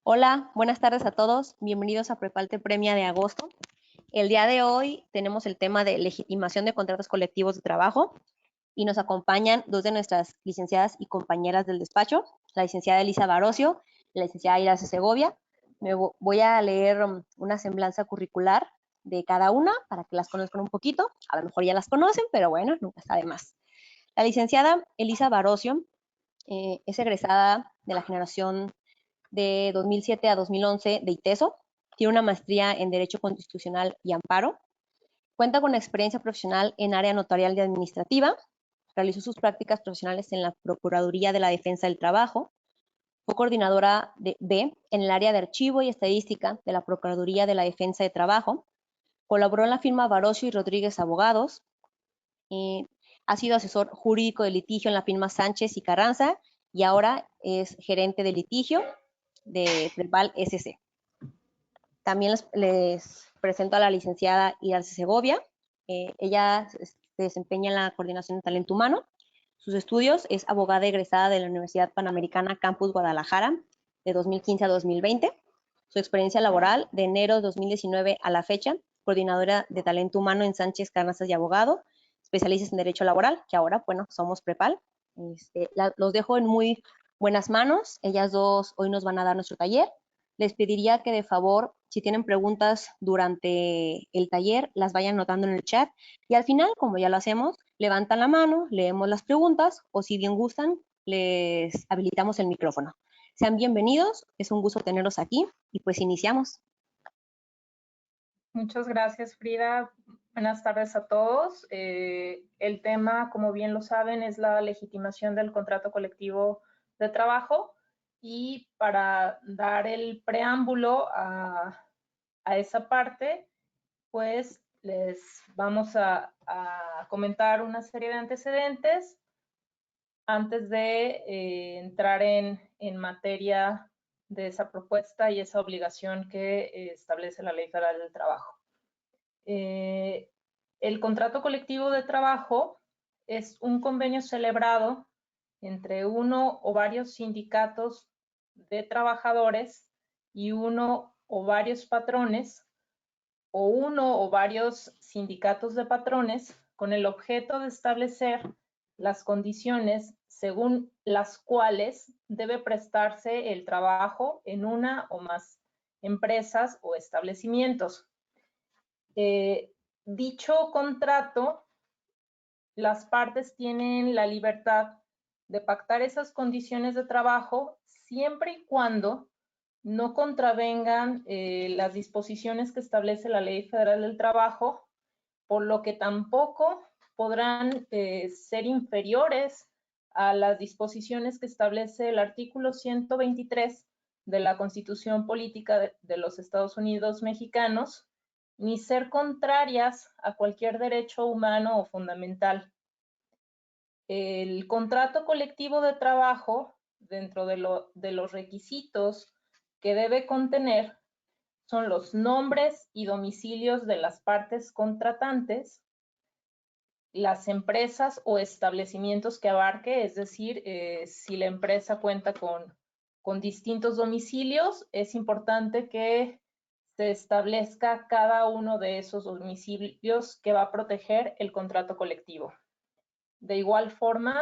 Hola, buenas tardes a todos. Bienvenidos a Prepalte Premia de agosto. El día de hoy tenemos el tema de legitimación de contratos colectivos de trabajo y nos acompañan dos de nuestras licenciadas y compañeras del despacho, la licenciada Elisa Barocio y la licenciada Ira Segovia. Voy a leer una semblanza curricular de cada una para que las conozcan un poquito. A lo mejor ya las conocen, pero bueno, nunca está de más. La licenciada Elisa Barocio es egresada de la generación de 2007 a 2011 de ITESO. Tiene una maestría en Derecho Constitucional y Amparo. Cuenta con experiencia profesional en área notarial y administrativa. Realizó sus prácticas profesionales en la Procuraduría de la Defensa del Trabajo. Fue coordinadora en el área de archivo y estadística de la Procuraduría de la Defensa del Trabajo. Colaboró en la firma Barocio y Rodríguez Abogados. Ha sido asesor jurídico de litigio en la firma Sánchez y Carranza y ahora es gerente de litigio de Prepal SC. También les presento a la licenciada Irarce Segovia. Ella se desempeña en la coordinación de talento humano. Sus estudios es abogada egresada de la Universidad Panamericana Campus Guadalajara de 2015 a 2020. Su experiencia laboral de enero de 2019 a la fecha, coordinadora de talento humano en Sánchez Carranza y abogado, especialistas en derecho laboral, que ahora, bueno, somos Prepal. Los dejo en muy buenas manos. Ellas dos hoy nos van a dar nuestro taller. Les pediría que de favor, si tienen preguntas durante el taller, las vayan anotando en el chat y al final, como ya lo hacemos, levantan la mano, leemos las preguntas o si bien gustan, les habilitamos el micrófono. Sean bienvenidos, es un gusto tenerlos aquí y pues iniciamos. Muchas gracias, Frida. Buenas tardes a todos. El tema, como bien lo saben, es la legitimación del contrato colectivo de trabajo. Y para dar el preámbulo a esa parte, pues les vamos a comentar una serie de antecedentes antes de entrar en materia de esa propuesta y esa obligación que establece la Ley Federal del Trabajo. El contrato colectivo de trabajo es un convenio celebrado entre uno o varios sindicatos de trabajadores y uno o varios patrones o uno o varios sindicatos de patrones con el objeto de establecer las condiciones según las cuales debe prestarse el trabajo en una o más empresas o establecimientos. Dicho contrato, las partes tienen la libertad de pactar esas condiciones de trabajo siempre y cuando no contravengan las disposiciones que establece la Ley Federal del Trabajo, por lo que tampoco podrán ser inferiores a las disposiciones que establece el artículo 123 de la Constitución Política de los Estados Unidos Mexicanos, ni ser contrarias a cualquier derecho humano o fundamental. El contrato colectivo de trabajo, dentro de los requisitos que debe contener, son los nombres y domicilios de las partes contratantes, las empresas o establecimientos que abarque, es decir, si la empresa cuenta con distintos domicilios, es importante que se establezca cada uno de esos domicilios que va a proteger el contrato colectivo. De igual forma,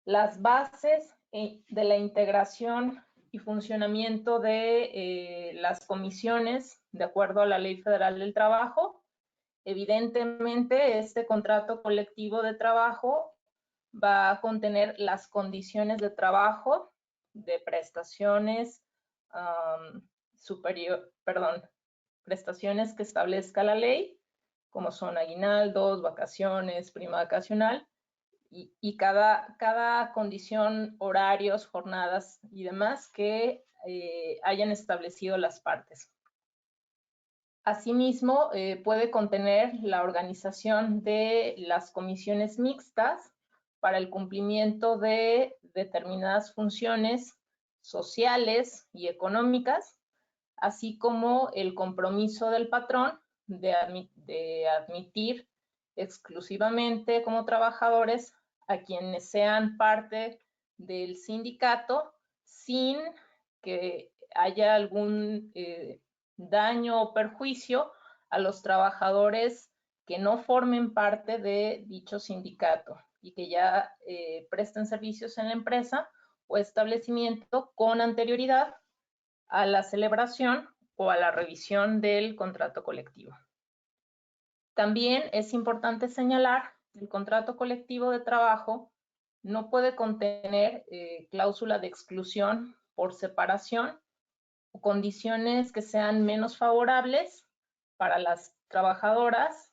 las bases de la integración y funcionamiento de las comisiones, de acuerdo a la Ley Federal del Trabajo. Evidentemente, este contrato colectivo de trabajo va a contener las condiciones de trabajo, de prestaciones prestaciones que establezca la ley, como son aguinaldos, vacaciones, prima vacacional, y cada condición, horarios, jornadas y demás que hayan establecido las partes. Asimismo, puede contener la organización de las comisiones mixtas para el cumplimiento de determinadas funciones sociales y económicas, así como el compromiso del patrón de admitir exclusivamente como trabajadores a quienes sean parte del sindicato sin que haya algún daño o perjuicio a los trabajadores que no formen parte de dicho sindicato y que ya presten servicios en la empresa o establecimiento con anterioridad a la celebración o a la revisión del contrato colectivo. También es importante señalar que el contrato colectivo de trabajo no puede contener cláusula de exclusión por separación o condiciones que sean menos favorables para las trabajadoras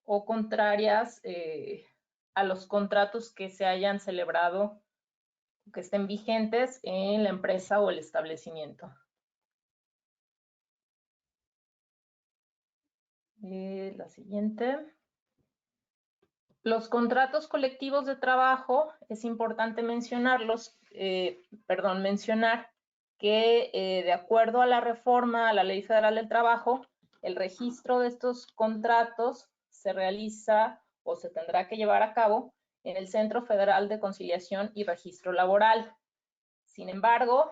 o contrarias a los contratos que se hayan celebrado, que estén vigentes en la empresa o el establecimiento. La siguiente. Los contratos colectivos de trabajo, es importante mencionar que de acuerdo a la reforma a la Ley Federal del Trabajo, el registro de estos contratos se realiza o se tendrá que llevar a cabo en el Centro Federal de Conciliación y Registro Laboral. Sin embargo,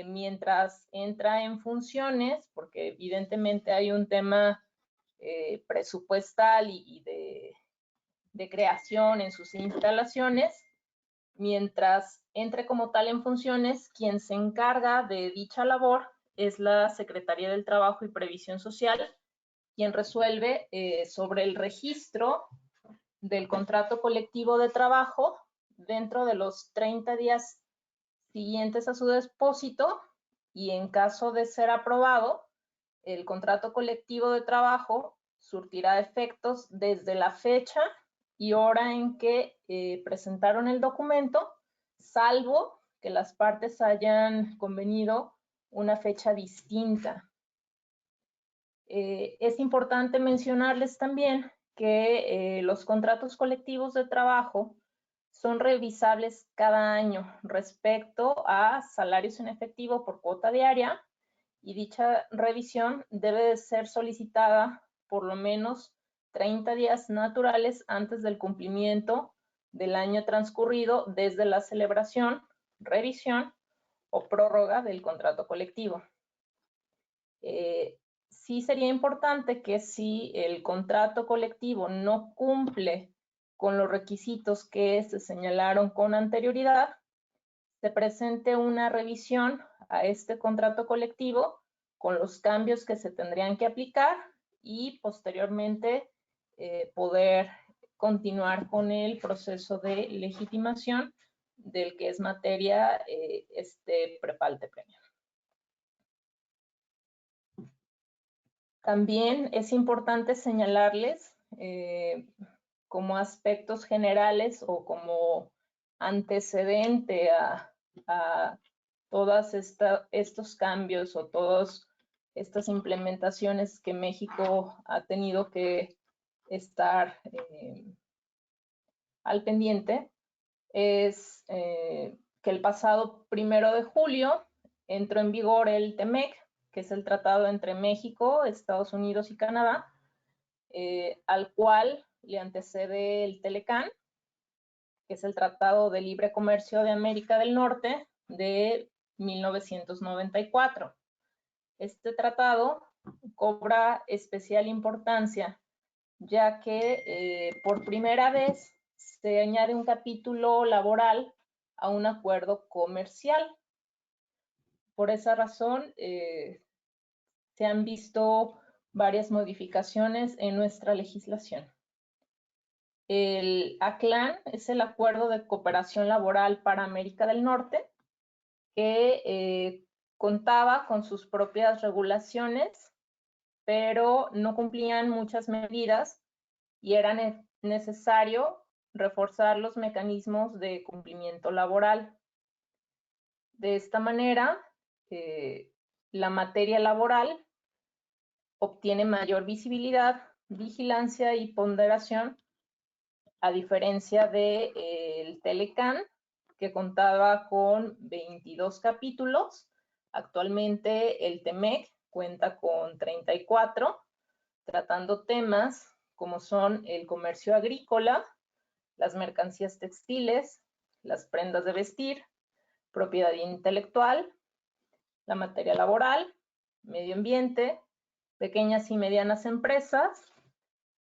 mientras entra en funciones, porque evidentemente hay un tema presupuestal y de creación en sus instalaciones, mientras entre como tal en funciones, quien se encarga de dicha labor es la Secretaría del Trabajo y Previsión Social, quien resuelve sobre el registro del contrato colectivo de trabajo dentro de los 30 días siguientes a su depósito, y en caso de ser aprobado, el contrato colectivo de trabajo surtirá efectos desde la fecha y hora en que presentaron el documento, salvo que las partes hayan convenido una fecha distinta. Es importante mencionarles también que los contratos colectivos de trabajo son revisables cada año respecto a salarios en efectivo por cuota diaria, y dicha revisión debe de ser solicitada por lo menos 30 días naturales antes del cumplimiento del año transcurrido desde la celebración, revisión o prórroga del contrato colectivo. Sí sería importante que si el contrato colectivo no cumple con los requisitos que se señalaron con anterioridad, se presente una revisión a este contrato colectivo con los cambios que se tendrían que aplicar y posteriormente poder continuar con el proceso de legitimación del que es materia este prepalte premio. También es importante señalarles como aspectos generales o como antecedente a todos estos cambios o todas estas implementaciones que México ha tenido que estar al pendiente, es que el pasado 1 de julio entró en vigor el TEMEC, que es el tratado entre México, Estados Unidos y Canadá, al cual le antecede el TELECAN, que es el Tratado de Libre Comercio de América del Norte de 1994. Este tratado cobra especial importancia, ya que por primera vez se añade un capítulo laboral a un acuerdo comercial. Por esa razón, se han visto varias modificaciones en nuestra legislación. El ACLAN es el Acuerdo de Cooperación Laboral para América del Norte, que contaba con sus propias regulaciones, pero no cumplían muchas medidas y era necesario reforzar los mecanismos de cumplimiento laboral. De esta manera, la materia laboral obtiene mayor visibilidad, vigilancia y ponderación, a diferencia del TELECAN, que contaba con 22 capítulos. Actualmente el TEMEC cuenta con 34, tratando temas como son el comercio agrícola, las mercancías textiles, las prendas de vestir, propiedad intelectual, la materia laboral, medio ambiente, pequeñas y medianas empresas,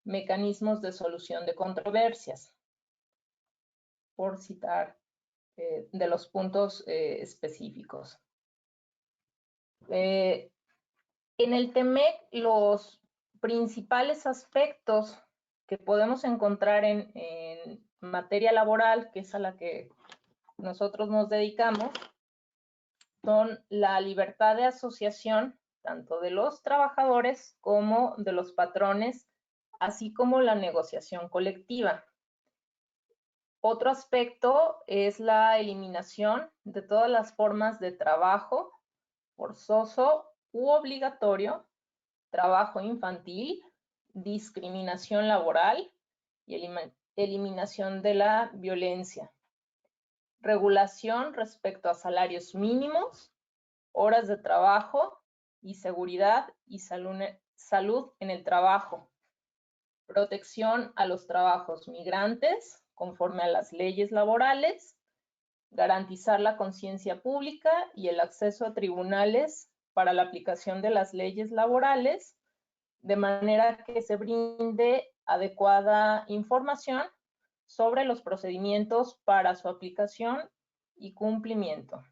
mecanismos de solución de controversias, por citar de los puntos específicos. En el TEMEC, los principales aspectos que podemos encontrar en materia laboral, que es a la que nosotros nos dedicamos, son la libertad de asociación, tanto de los trabajadores como de los patrones, así como la negociación colectiva. Otro aspecto es la eliminación de todas las formas de trabajo forzoso u obligatorio, trabajo infantil, discriminación laboral y eliminación de la violencia. Regulación respecto a salarios mínimos, horas de trabajo y seguridad y salud en el trabajo. Protección a los trabajos migrantes conforme a las leyes laborales. Garantizar la conciencia pública y el acceso a tribunales para la aplicación de las leyes laborales, de manera que se brinde adecuada información sobre los procedimientos para su aplicación y cumplimiento.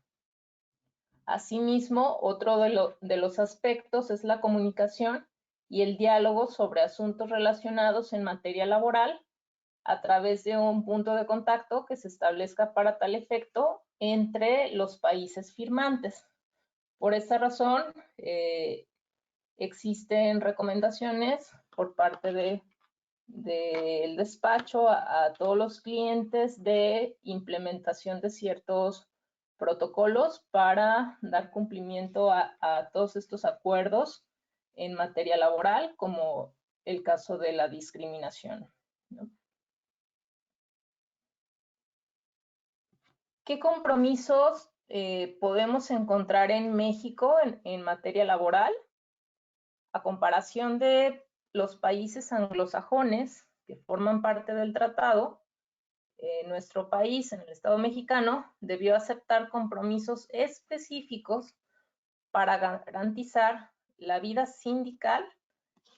Asimismo, otro de los aspectos es la comunicación y el diálogo sobre asuntos relacionados en materia laboral a través de un punto de contacto que se establezca para tal efecto entre los países firmantes. Por esta razón, existen recomendaciones por parte del despacho a todos los clientes de implementación de ciertos protocolos para dar cumplimiento a todos estos acuerdos en materia laboral, como el caso de la discriminación, ¿no? ¿Qué compromisos podemos encontrar en México en materia laboral? A comparación de los países anglosajones que forman parte del tratado, nuestro país, en el Estado mexicano, debió aceptar compromisos específicos para garantizar la vida sindical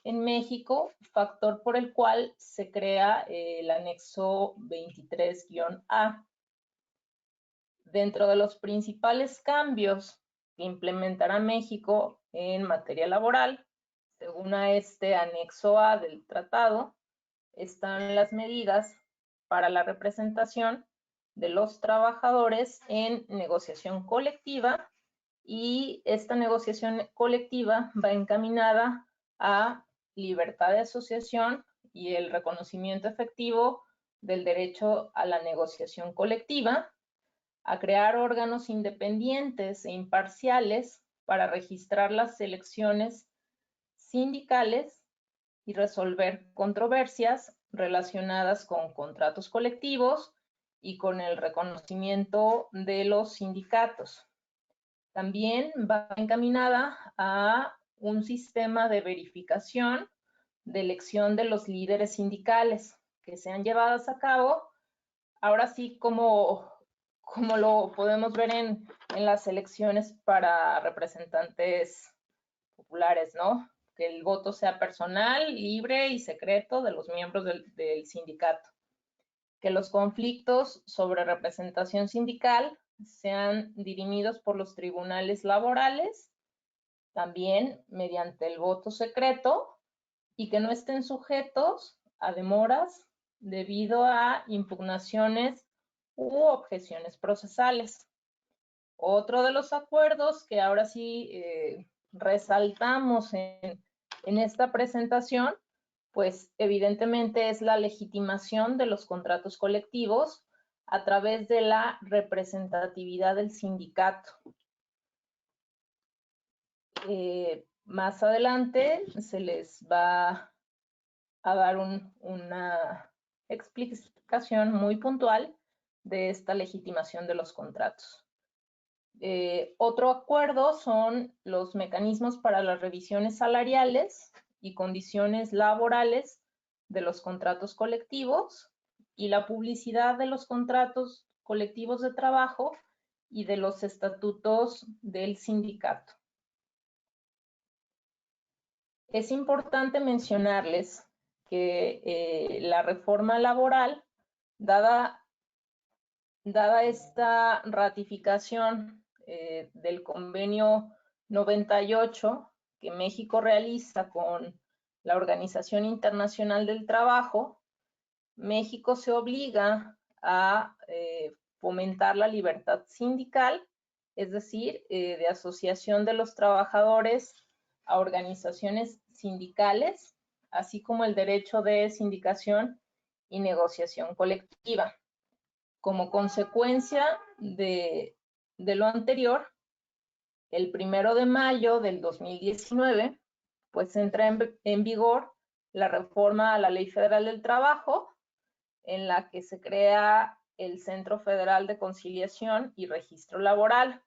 en México, factor por el cual se crea el anexo 23-A. Dentro de los principales cambios que implementará México en materia laboral, según a este anexo A del tratado, están las medidas para la representación de los trabajadores en negociación colectiva, y esta negociación colectiva va encaminada a libertad de asociación y el reconocimiento efectivo del derecho a la negociación colectiva, a crear órganos independientes e imparciales para registrar las elecciones sindicales y resolver controversias relacionadas con contratos colectivos y con el reconocimiento de los sindicatos. También va encaminada a un sistema de verificación de elección de los líderes sindicales que sean llevadas a cabo, ahora sí como lo podemos ver en las elecciones para representantes populares, ¿no? Que el voto sea personal, libre y secreto de los miembros del sindicato. Que los conflictos sobre representación sindical sean dirimidos por los tribunales laborales, también mediante el voto secreto, y que no estén sujetos a demoras debido a impugnaciones u objeciones procesales. Otro de los acuerdos que ahora sí resaltamos en esta presentación, pues evidentemente es la legitimación de los contratos colectivos a través de la representatividad del sindicato. Más adelante se les va a dar una explicación muy puntual de esta legitimación de los contratos. Otro acuerdo son los mecanismos para las revisiones salariales y condiciones laborales de los contratos colectivos y la publicidad de los contratos colectivos de trabajo y de los estatutos del sindicato. Es importante mencionarles que la reforma laboral, dada esta ratificación del convenio 98 que México realiza con la Organización Internacional del Trabajo, México se obliga a fomentar la libertad sindical, es decir, de asociación de los trabajadores a organizaciones sindicales, así como el derecho de sindicación y negociación colectiva. Como consecuencia de lo anterior, el 1 de mayo del 2019, pues entra en vigor la reforma a la Ley Federal del Trabajo, en la que se crea el Centro Federal de Conciliación y Registro Laboral.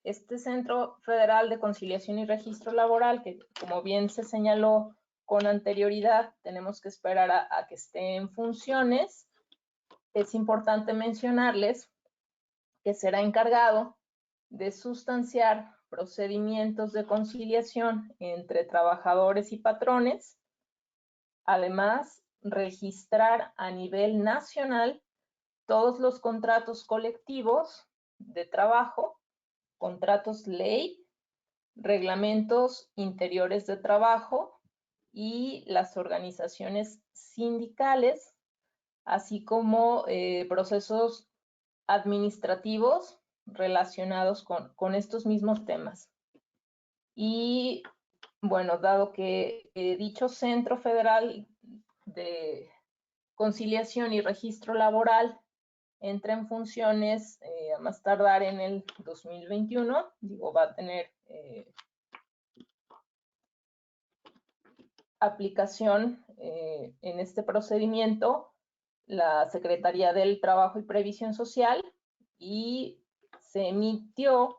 Este Centro Federal de Conciliación y Registro Laboral, que como bien se señaló con anterioridad, tenemos que esperar a que esté en funciones. Es importante mencionarles que será encargado de sustanciar procedimientos de conciliación entre trabajadores y patrones. Además, registrar a nivel nacional todos los contratos colectivos de trabajo, contratos ley, reglamentos interiores de trabajo y las organizaciones sindicales, así como procesos administrativos relacionados con estos mismos temas. Y bueno, dado que dicho Centro Federal de Conciliación y Registro Laboral entra en funciones a más tardar en el 2021, va a tener aplicación en este procedimiento la Secretaría del Trabajo y Previsión Social, y se emitió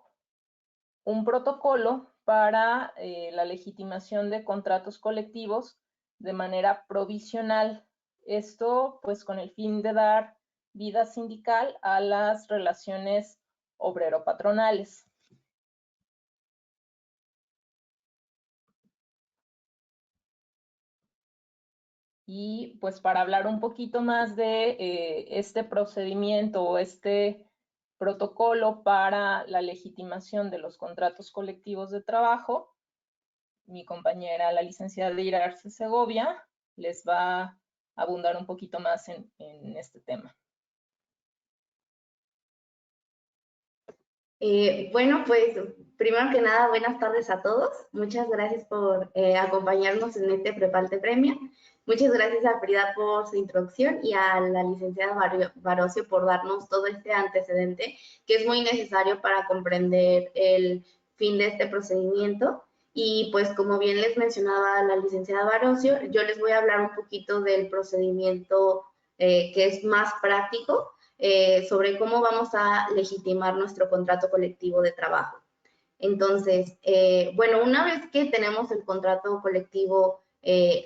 un protocolo para la legitimación de contratos colectivos de manera provisional. Esto pues con el fin de dar vida sindical a las relaciones obrero-patronales. Y pues para hablar un poquito más de este procedimiento o este protocolo para la legitimación de los contratos colectivos de trabajo, mi compañera, la licenciada Ira Arce Segovia, les va a abundar un poquito más en este tema. Bueno, pues primero que nada, buenas tardes a todos. Muchas gracias por acompañarnos en este Prepalte Premia. Muchas gracias a Frida por su introducción y a la licenciada Barocio por darnos todo este antecedente que es muy necesario para comprender el fin de este procedimiento. Y pues como bien les mencionaba la licenciada Barocio, yo les voy a hablar un poquito del procedimiento que es más práctico, sobre cómo vamos a legitimar nuestro contrato colectivo de trabajo. Entonces, bueno, una vez que tenemos el contrato colectivo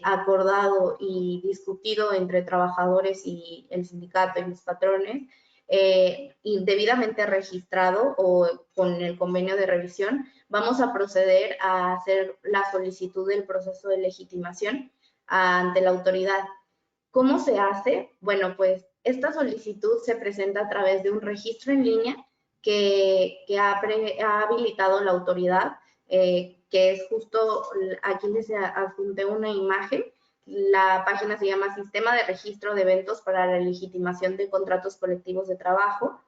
acordado y discutido entre trabajadores y el sindicato y los patrones, y debidamente registrado o con el convenio de revisión, vamos a proceder a hacer la solicitud del proceso de legitimación ante la autoridad. ¿Cómo se hace? Bueno, pues esta solicitud se presenta a través de un registro en línea que ha habilitado la autoridad, que es justo, aquí les adjunté una imagen. La página se llama Sistema de Registro de Eventos para la Legitimación de Contratos Colectivos de Trabajo,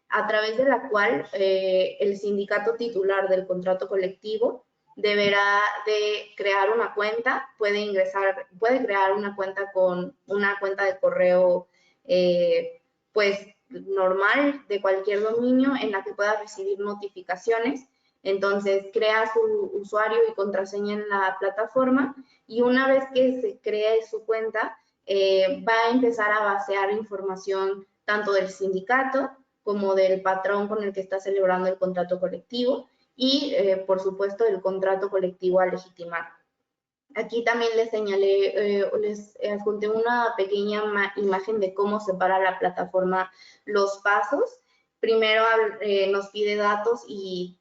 a través de la cual el sindicato titular del contrato colectivo deberá de crear una cuenta, puede crear una cuenta con una cuenta de correo pues normal de cualquier dominio en la que pueda recibir notificaciones. Entonces crea su usuario y contraseña en la plataforma, y una vez que se cree su cuenta va a empezar a vaciar información tanto del sindicato como del patrón con el que está celebrando el contrato colectivo, y por supuesto el contrato colectivo a legitimar. Aquí también les señalé, les adjunté una pequeña imagen de cómo separa la plataforma los pasos. Primero nos pide datos y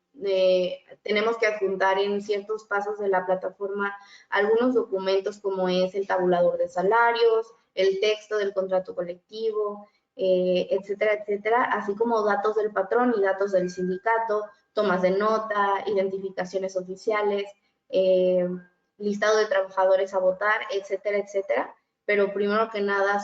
tenemos que adjuntar en ciertos pasos de la plataforma algunos documentos como es el tabulador de salarios, el texto del contrato colectivo, etcétera, etcétera, así como datos del patrón y datos del sindicato, tomas de nota, identificaciones oficiales, listado de trabajadores a votar, etcétera, etcétera. Pero primero que nada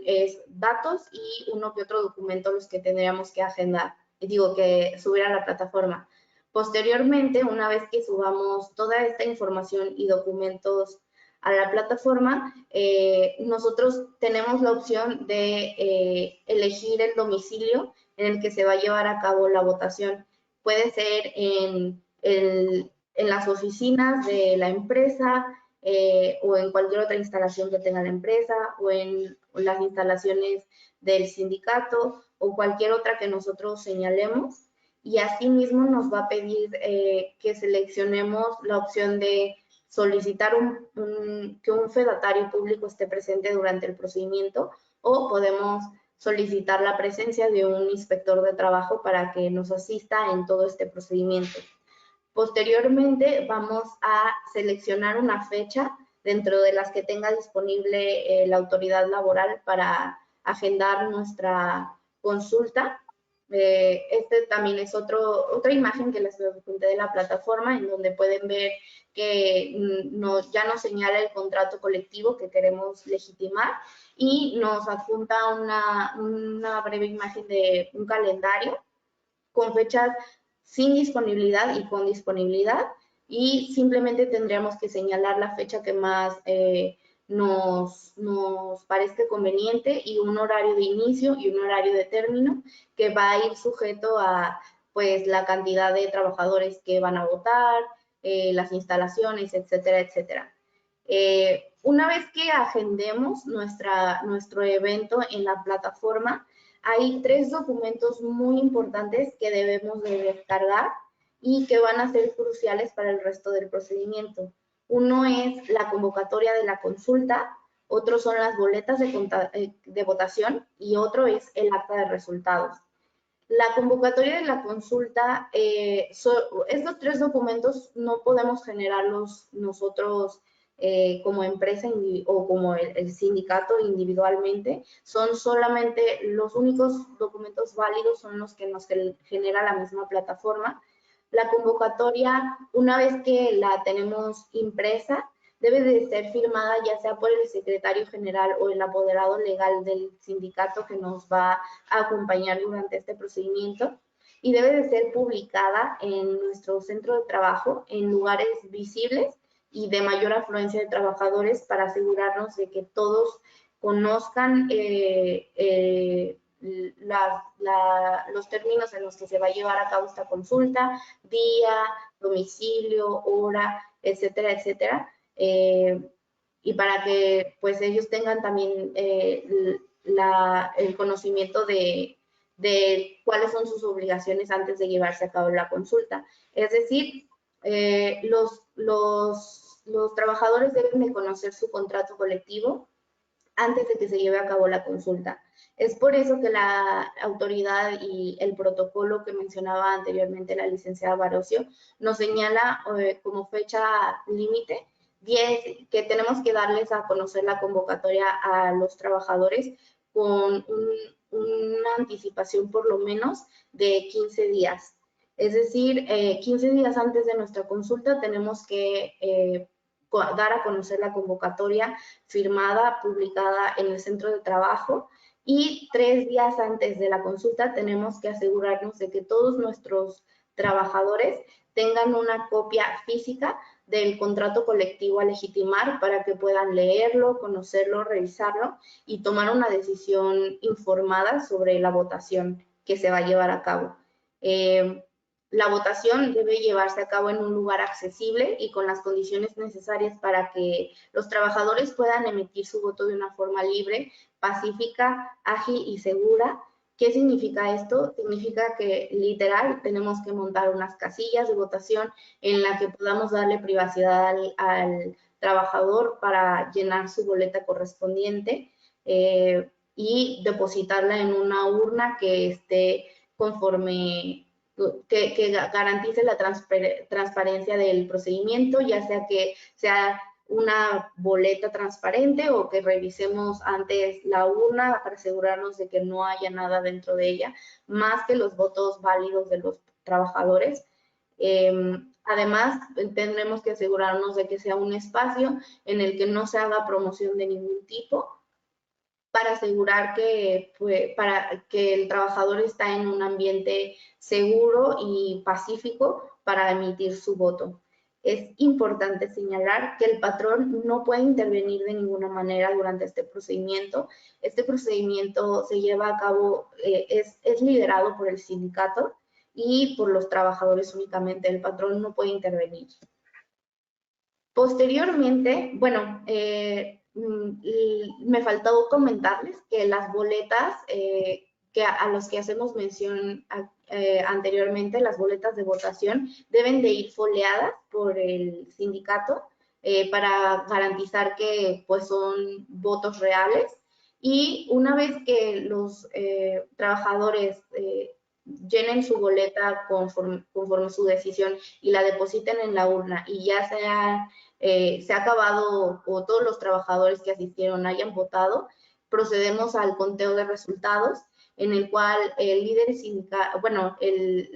es datos y uno que otro documento los que tendríamos que agendar, que subir a la plataforma. Posteriormente, una vez que subamos toda esta información y documentos a la plataforma, nosotros tenemos la opción de elegir el domicilio en el que se va a llevar a cabo la votación. Puede ser en las oficinas de la empresa, o en cualquier otra instalación que tenga la empresa, o en las instalaciones del sindicato, o cualquier otra que nosotros señalemos. Y asimismo nos va a pedir que seleccionemos la opción de solicitar que un fedatario público esté presente durante el procedimiento, o podemos solicitar la presencia de un inspector de trabajo para que nos asista en todo este procedimiento. Posteriormente vamos a seleccionar una fecha dentro de las que tenga disponible la autoridad laboral para agendar nuestra consulta. Este también es otra imagen que les adjunté de la plataforma, en donde pueden ver que ya nos señala el contrato colectivo que queremos legitimar y nos adjunta una breve imagen de un calendario con fechas sin disponibilidad y con disponibilidad, y simplemente tendríamos que señalar la fecha que más nos parezca conveniente y un horario de inicio y un horario de término que va a ir sujeto a pues la cantidad de trabajadores que van a votar, las instalaciones, etcétera, etcétera. Una vez que agendemos nuestro evento en la plataforma, hay 3 documentos muy importantes que debemos de descargar y que van a ser cruciales para el resto del procedimiento. Uno es la convocatoria de la consulta, otro son las boletas de votación y otro es el acta de resultados. La convocatoria de la consulta, estos 3 documentos no podemos generarlos nosotros como empresa o como el sindicato individualmente. Son solamente los únicos documentos válidos, son los que nos genera la misma plataforma. La convocatoria, una vez que la tenemos impresa, debe de ser firmada ya sea por el secretario general o el apoderado legal del sindicato que nos va a acompañar durante este procedimiento, y debe de ser publicada en nuestro centro de trabajo en lugares visibles y de mayor afluencia de trabajadores para asegurarnos de que todos conozcan los términos en los que se va a llevar a cabo esta consulta, día, domicilio, hora, etcétera, etcétera. Y para que pues ellos tengan también el conocimiento de cuáles son sus obligaciones antes de llevarse a cabo la consulta. Es decir, los trabajadores deben de conocer su contrato colectivo antes de que se lleve a cabo la consulta. Es por eso que la autoridad y el protocolo que mencionaba anteriormente la licenciada Barocio nos señala como fecha límite 10, que tenemos que darles a conocer la convocatoria a los trabajadores con una anticipación por lo menos de 15 días. Es decir, 15 días antes de nuestra consulta tenemos que dar a conocer la convocatoria firmada, publicada en el centro de trabajo, y 3 días antes de la consulta tenemos que asegurarnos de que todos nuestros trabajadores tengan una copia física del contrato colectivo a legitimar para que puedan leerlo, conocerlo, revisarlo y tomar una decisión informada sobre la votación que se va a llevar a cabo. La votación debe llevarse a cabo en un lugar accesible y con las condiciones necesarias para que los trabajadores puedan emitir su voto de una forma libre, pacífica, ágil y segura. ¿Qué significa esto? Significa que literal tenemos que montar unas casillas de votación en la que podamos darle privacidad al trabajador para llenar su boleta correspondiente y depositarla en una urna que esté conforme que garantice la transparencia del procedimiento, ya sea que sea una boleta transparente o que revisemos antes la urna para asegurarnos de que no haya nada dentro de ella, más que los votos válidos de los trabajadores. Además, tendremos que asegurarnos de que sea un espacio en el que no se haga promoción de ningún tipo, para asegurar que, para que el trabajador está en un ambiente seguro y pacífico para emitir su voto. Es importante señalar que el patrón no puede intervenir de ninguna manera durante este procedimiento. Este procedimiento se lleva a cabo, es liderado por el sindicato y por los trabajadores únicamente. El patrón no puede intervenir. Posteriormente, bueno, me faltó comentarles que las boletas que a los que hacemos mención anteriormente, las boletas de votación, deben de ir foliadas por el sindicato para garantizar que pues son votos reales. Y una vez que los trabajadores llenen su boleta conforme su decisión y la depositen en la urna y ya se ha acabado o todos los trabajadores que asistieron hayan votado, procedemos al conteo de resultados, en el cual el líder sindical, bueno, el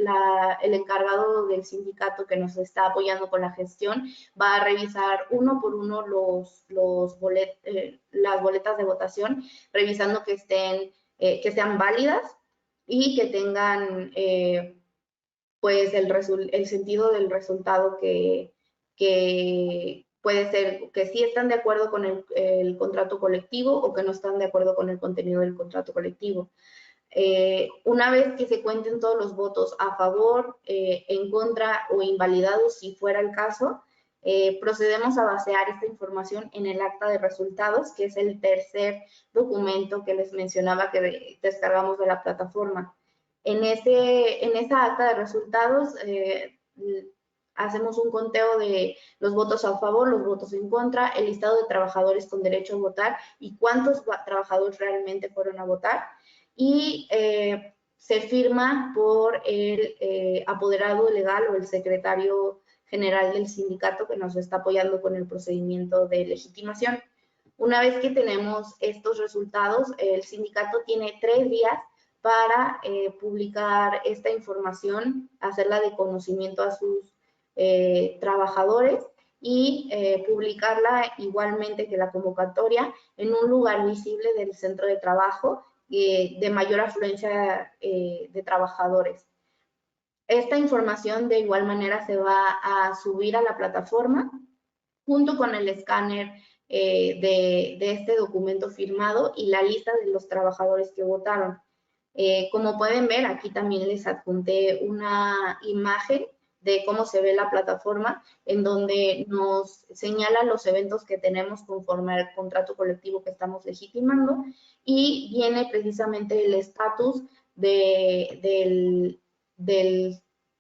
encargado del sindicato que nos está apoyando con la gestión va a revisar uno por uno las boletas de votación, revisando que sean válidas y que tengan pues el sentido del resultado que puede ser que sí están de acuerdo con el contrato colectivo o que no están de acuerdo con el contenido del contrato colectivo. Una vez que se cuenten todos los votos a favor, en contra o invalidados, si fuera el caso, procedemos a basear esta información en el acta de resultados, que es el tercer documento que les mencionaba que descargamos de la plataforma. En esa acta de resultados hacemos un conteo de los votos a favor, los votos en contra, el listado de trabajadores con derecho a votar y cuántos trabajadores realmente fueron a votar. Y se firma por el apoderado legal o el secretario general del sindicato que nos está apoyando con el procedimiento de legitimación. Una vez que tenemos estos resultados, el sindicato tiene 3 días para publicar esta información, hacerla de conocimiento a sus trabajadores y publicarla igualmente que la convocatoria en un lugar visible del centro de trabajo de mayor afluencia de trabajadores. Esta información de igual manera se va a subir a la plataforma junto con el escáner de este documento firmado y la lista de los trabajadores que votaron. Como pueden ver, aquí también les adjunté una imagen de cómo se ve la plataforma, en donde nos señala los eventos que tenemos conforme al contrato colectivo que estamos legitimando y viene precisamente el estatus del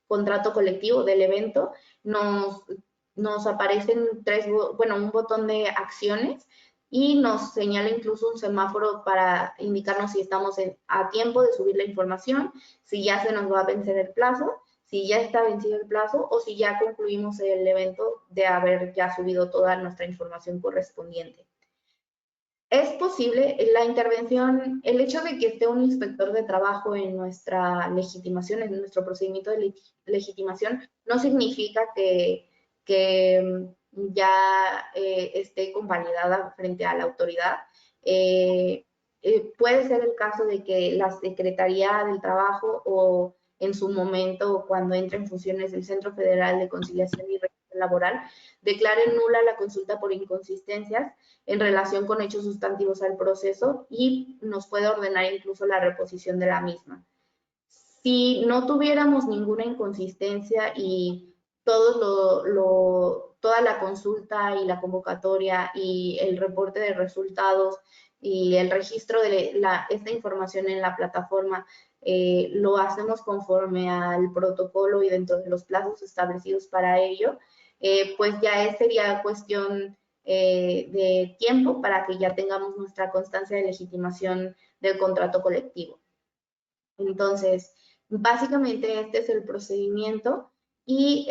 contrato colectivo, del evento. Nos aparecen un botón de acciones y nos señala incluso un semáforo para indicarnos si estamos a tiempo de subir la información, si ya se nos va a vencer el plazo, si ya está vencido el plazo o si ya concluimos el evento de haber ya subido toda nuestra información correspondiente. Es posible la intervención, el hecho de que esté un inspector de trabajo en nuestra legitimación, en nuestro procedimiento de legitimación, no significa que ya esté convalidada frente a la autoridad. Puede ser el caso de que la Secretaría del Trabajo o en su momento, cuando entre en funciones del Centro Federal de Conciliación y Registro Laboral, declare nula la consulta por inconsistencias en relación con hechos sustantivos al proceso y nos puede ordenar incluso la reposición de la misma. Si no tuviéramos ninguna inconsistencia y toda la consulta y la convocatoria y el reporte de resultados y el registro de esta información en la plataforma lo hacemos conforme al protocolo y dentro de los plazos establecidos para ello, pues ya sería cuestión de tiempo para que ya tengamos nuestra constancia de legitimación del contrato colectivo. Entonces, Básicamente este es el procedimiento y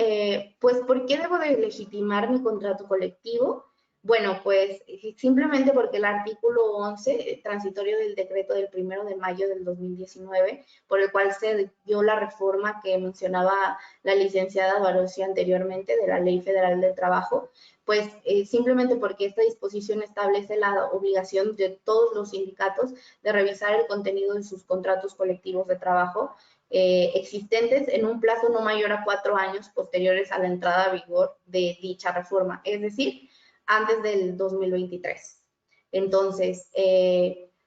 pues ¿por qué debo de legitimar mi contrato colectivo? Bueno, pues simplemente porque el artículo 11 transitorio del decreto del 1 de mayo del 2019, por el cual se dio la reforma que mencionaba la licenciada Barosi anteriormente de la Ley Federal del Trabajo, pues simplemente porque esta disposición establece la obligación de todos los sindicatos de revisar el contenido de sus contratos colectivos de trabajo existentes en un plazo no mayor a 4 años posteriores a la entrada a vigor de dicha reforma, es decir, antes del 2023. Entonces,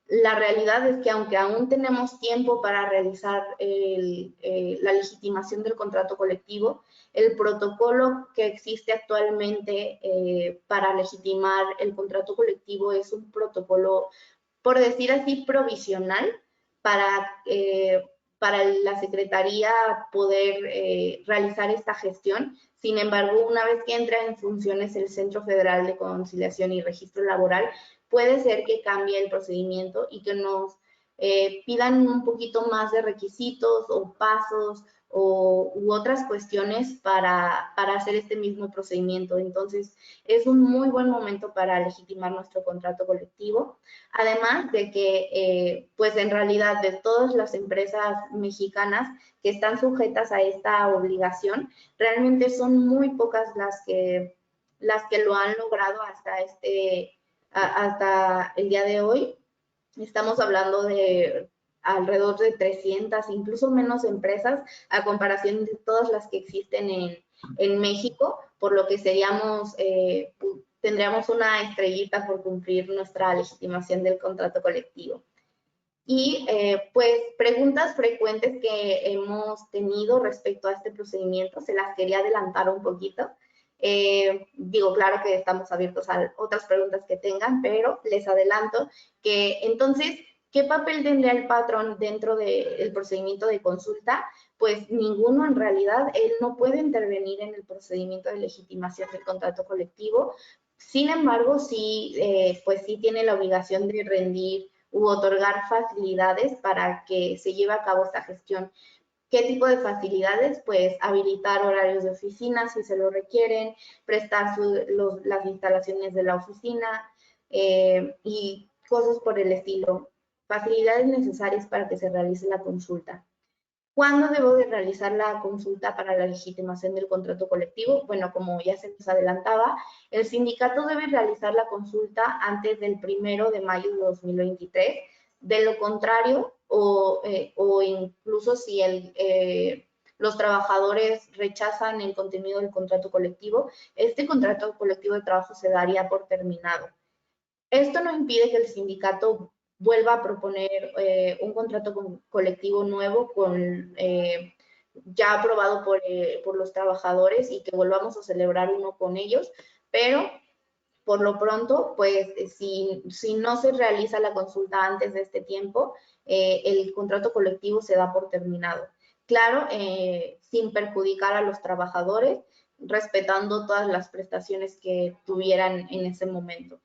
la realidad es que aunque aún tenemos tiempo para realizar la legitimación del contrato colectivo, el protocolo que existe actualmente para legitimar el contrato colectivo es un protocolo, por decir así, provisional para la Secretaría poder realizar esta gestión. Sin embargo, una vez que entra en funciones el Centro Federal de Conciliación y Registro Laboral, puede ser que cambie el procedimiento y que nos pidan un poquito más de requisitos o pasos u otras cuestiones para hacer este mismo procedimiento. Entonces, es un muy buen momento para legitimar nuestro contrato colectivo. Además de que, pues en realidad, de todas las empresas mexicanas que están sujetas a esta obligación, realmente son muy pocas las que lo han logrado hasta el día de hoy. Estamos hablando de alrededor de 300, incluso menos empresas a comparación de todas las que existen en México, por lo que tendríamos una estrellita por cumplir nuestra legitimación del contrato colectivo. Y pues preguntas frecuentes que hemos tenido respecto a este procedimiento, se las quería adelantar un poquito. Digo, claro que estamos abiertos a otras preguntas que tengan, pero les adelanto que entonces, ¿qué papel tendría el patrón dentro del procedimiento de consulta? Pues ninguno en realidad. Él no puede intervenir en el procedimiento de legitimación del contrato colectivo. Sin embargo, sí, pues sí tiene la obligación de rendir u otorgar facilidades para que se lleve a cabo esta gestión. ¿Qué tipo de facilidades? Pues habilitar horarios de oficina si se lo requieren, prestar las instalaciones de la oficina y cosas por el estilo. Facilidades necesarias para que se realice la consulta. ¿Cuándo debo de realizar la consulta para la legitimación del contrato colectivo? Bueno, como ya se nos adelantaba, el sindicato debe realizar la consulta antes del 1 de mayo de 2023. De lo contrario, o incluso si los trabajadores rechazan el contenido del contrato colectivo, este contrato colectivo de trabajo se daría por terminado. Esto no impide que el sindicato vuelva a proponer un contrato colectivo nuevo ya aprobado por los trabajadores y que volvamos a celebrar uno con ellos, pero por lo pronto, pues si no se realiza la consulta antes de este tiempo, el contrato colectivo se da por terminado. Claro, sin perjudicar a los trabajadores, respetando todas las prestaciones que tuvieran en ese momento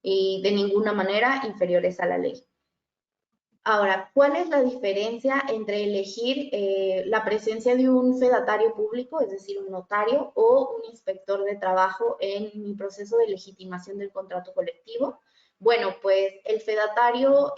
y de ninguna manera inferiores a la ley. Ahora, ¿cuál es la diferencia entre elegir la presencia de un fedatario público, es decir, un notario, o un inspector de trabajo en mi proceso de legitimación del contrato colectivo? Bueno, pues el fedatario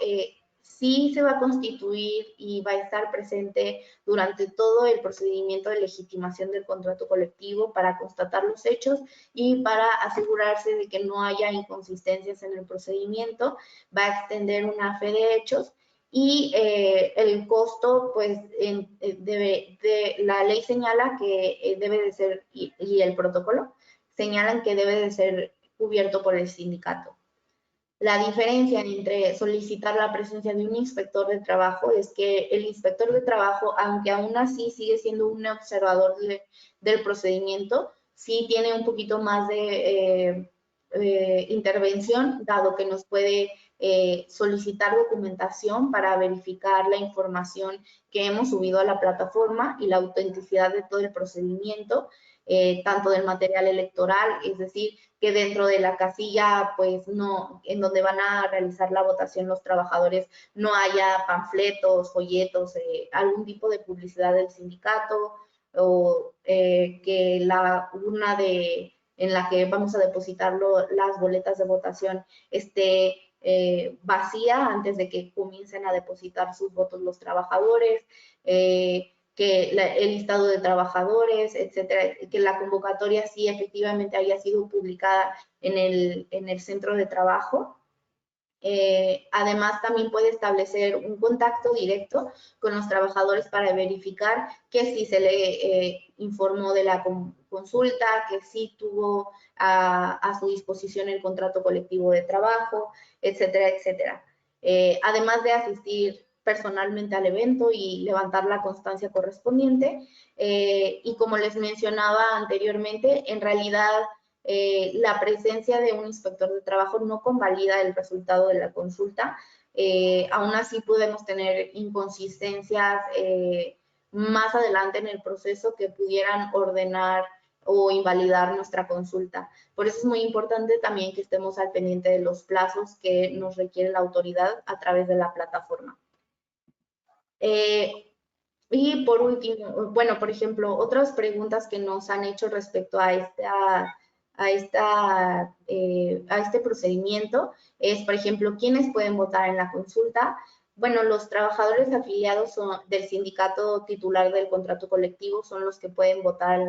sí se va a constituir y va a estar presente durante todo el procedimiento de legitimación del contrato colectivo para constatar los hechos y para asegurarse de que no haya inconsistencias en el procedimiento. Va a extender una fe de hechos y el costo, pues, la ley señala que debe de ser, y el protocolo señalan que debe de ser cubierto por el sindicato. La diferencia entre solicitar la presencia de un inspector de trabajo es que el inspector de trabajo, aunque aún así sigue siendo un observador del procedimiento, sí tiene un poquito más de intervención, dado que nos puede solicitar documentación para verificar la información que hemos subido a la plataforma y la autenticidad de todo el procedimiento, tanto del material electoral, es decir, que dentro de la casilla, pues no, en donde van a realizar la votación los trabajadores, no haya panfletos, folletos, algún tipo de publicidad del sindicato, o que la urna en la que vamos a depositar las boletas de votación esté vacía antes de que comiencen a depositar sus votos los trabajadores, que el listado de trabajadores, etcétera, que la convocatoria sí efectivamente haya sido publicada en el centro de trabajo. Además, también puede establecer un contacto directo con los trabajadores para verificar que sí se le informó de la consulta, que sí tuvo a su disposición el contrato colectivo de trabajo, etcétera, etcétera. Además de asistir personalmente al evento y levantar la constancia correspondiente. Y como les mencionaba anteriormente, en realidad la presencia de un inspector de trabajo no convalida el resultado de la consulta. Aún así podemos tener inconsistencias más adelante en el proceso que pudieran ordenar o invalidar nuestra consulta. Por eso es muy importante también que estemos al pendiente de los plazos que nos requiere la autoridad a través de la plataforma. Y por último, bueno, por ejemplo, otras preguntas que nos han hecho respecto a este procedimiento es, por ejemplo, ¿quiénes pueden votar en la consulta? Bueno, los trabajadores afiliados del sindicato titular del contrato colectivo son los que pueden votar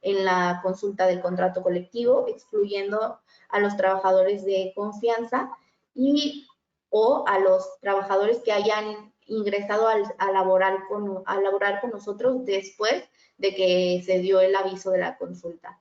en la consulta del contrato colectivo, excluyendo a los trabajadores de confianza o a los trabajadores que hayan ingresado a laborar con nosotros después de que se dio el aviso de la consulta.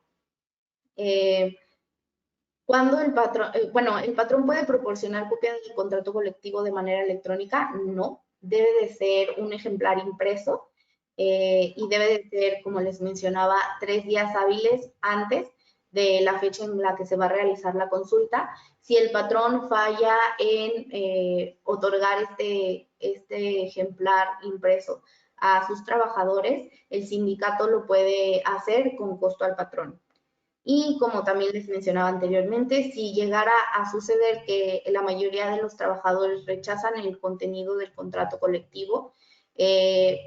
¿Cuándo el patrón, el patrón puede proporcionar copia del contrato colectivo de manera electrónica? No, debe de ser un ejemplar impreso y debe de ser, como les mencionaba, 3 días hábiles antes de la fecha en la que se va a realizar la consulta. Si el patrón falla en otorgar este ejemplar impreso a sus trabajadores, el sindicato lo puede hacer con costo al patrón. Y como también les mencionaba anteriormente, si llegara a suceder que la mayoría de los trabajadores rechazan el contenido del contrato colectivo,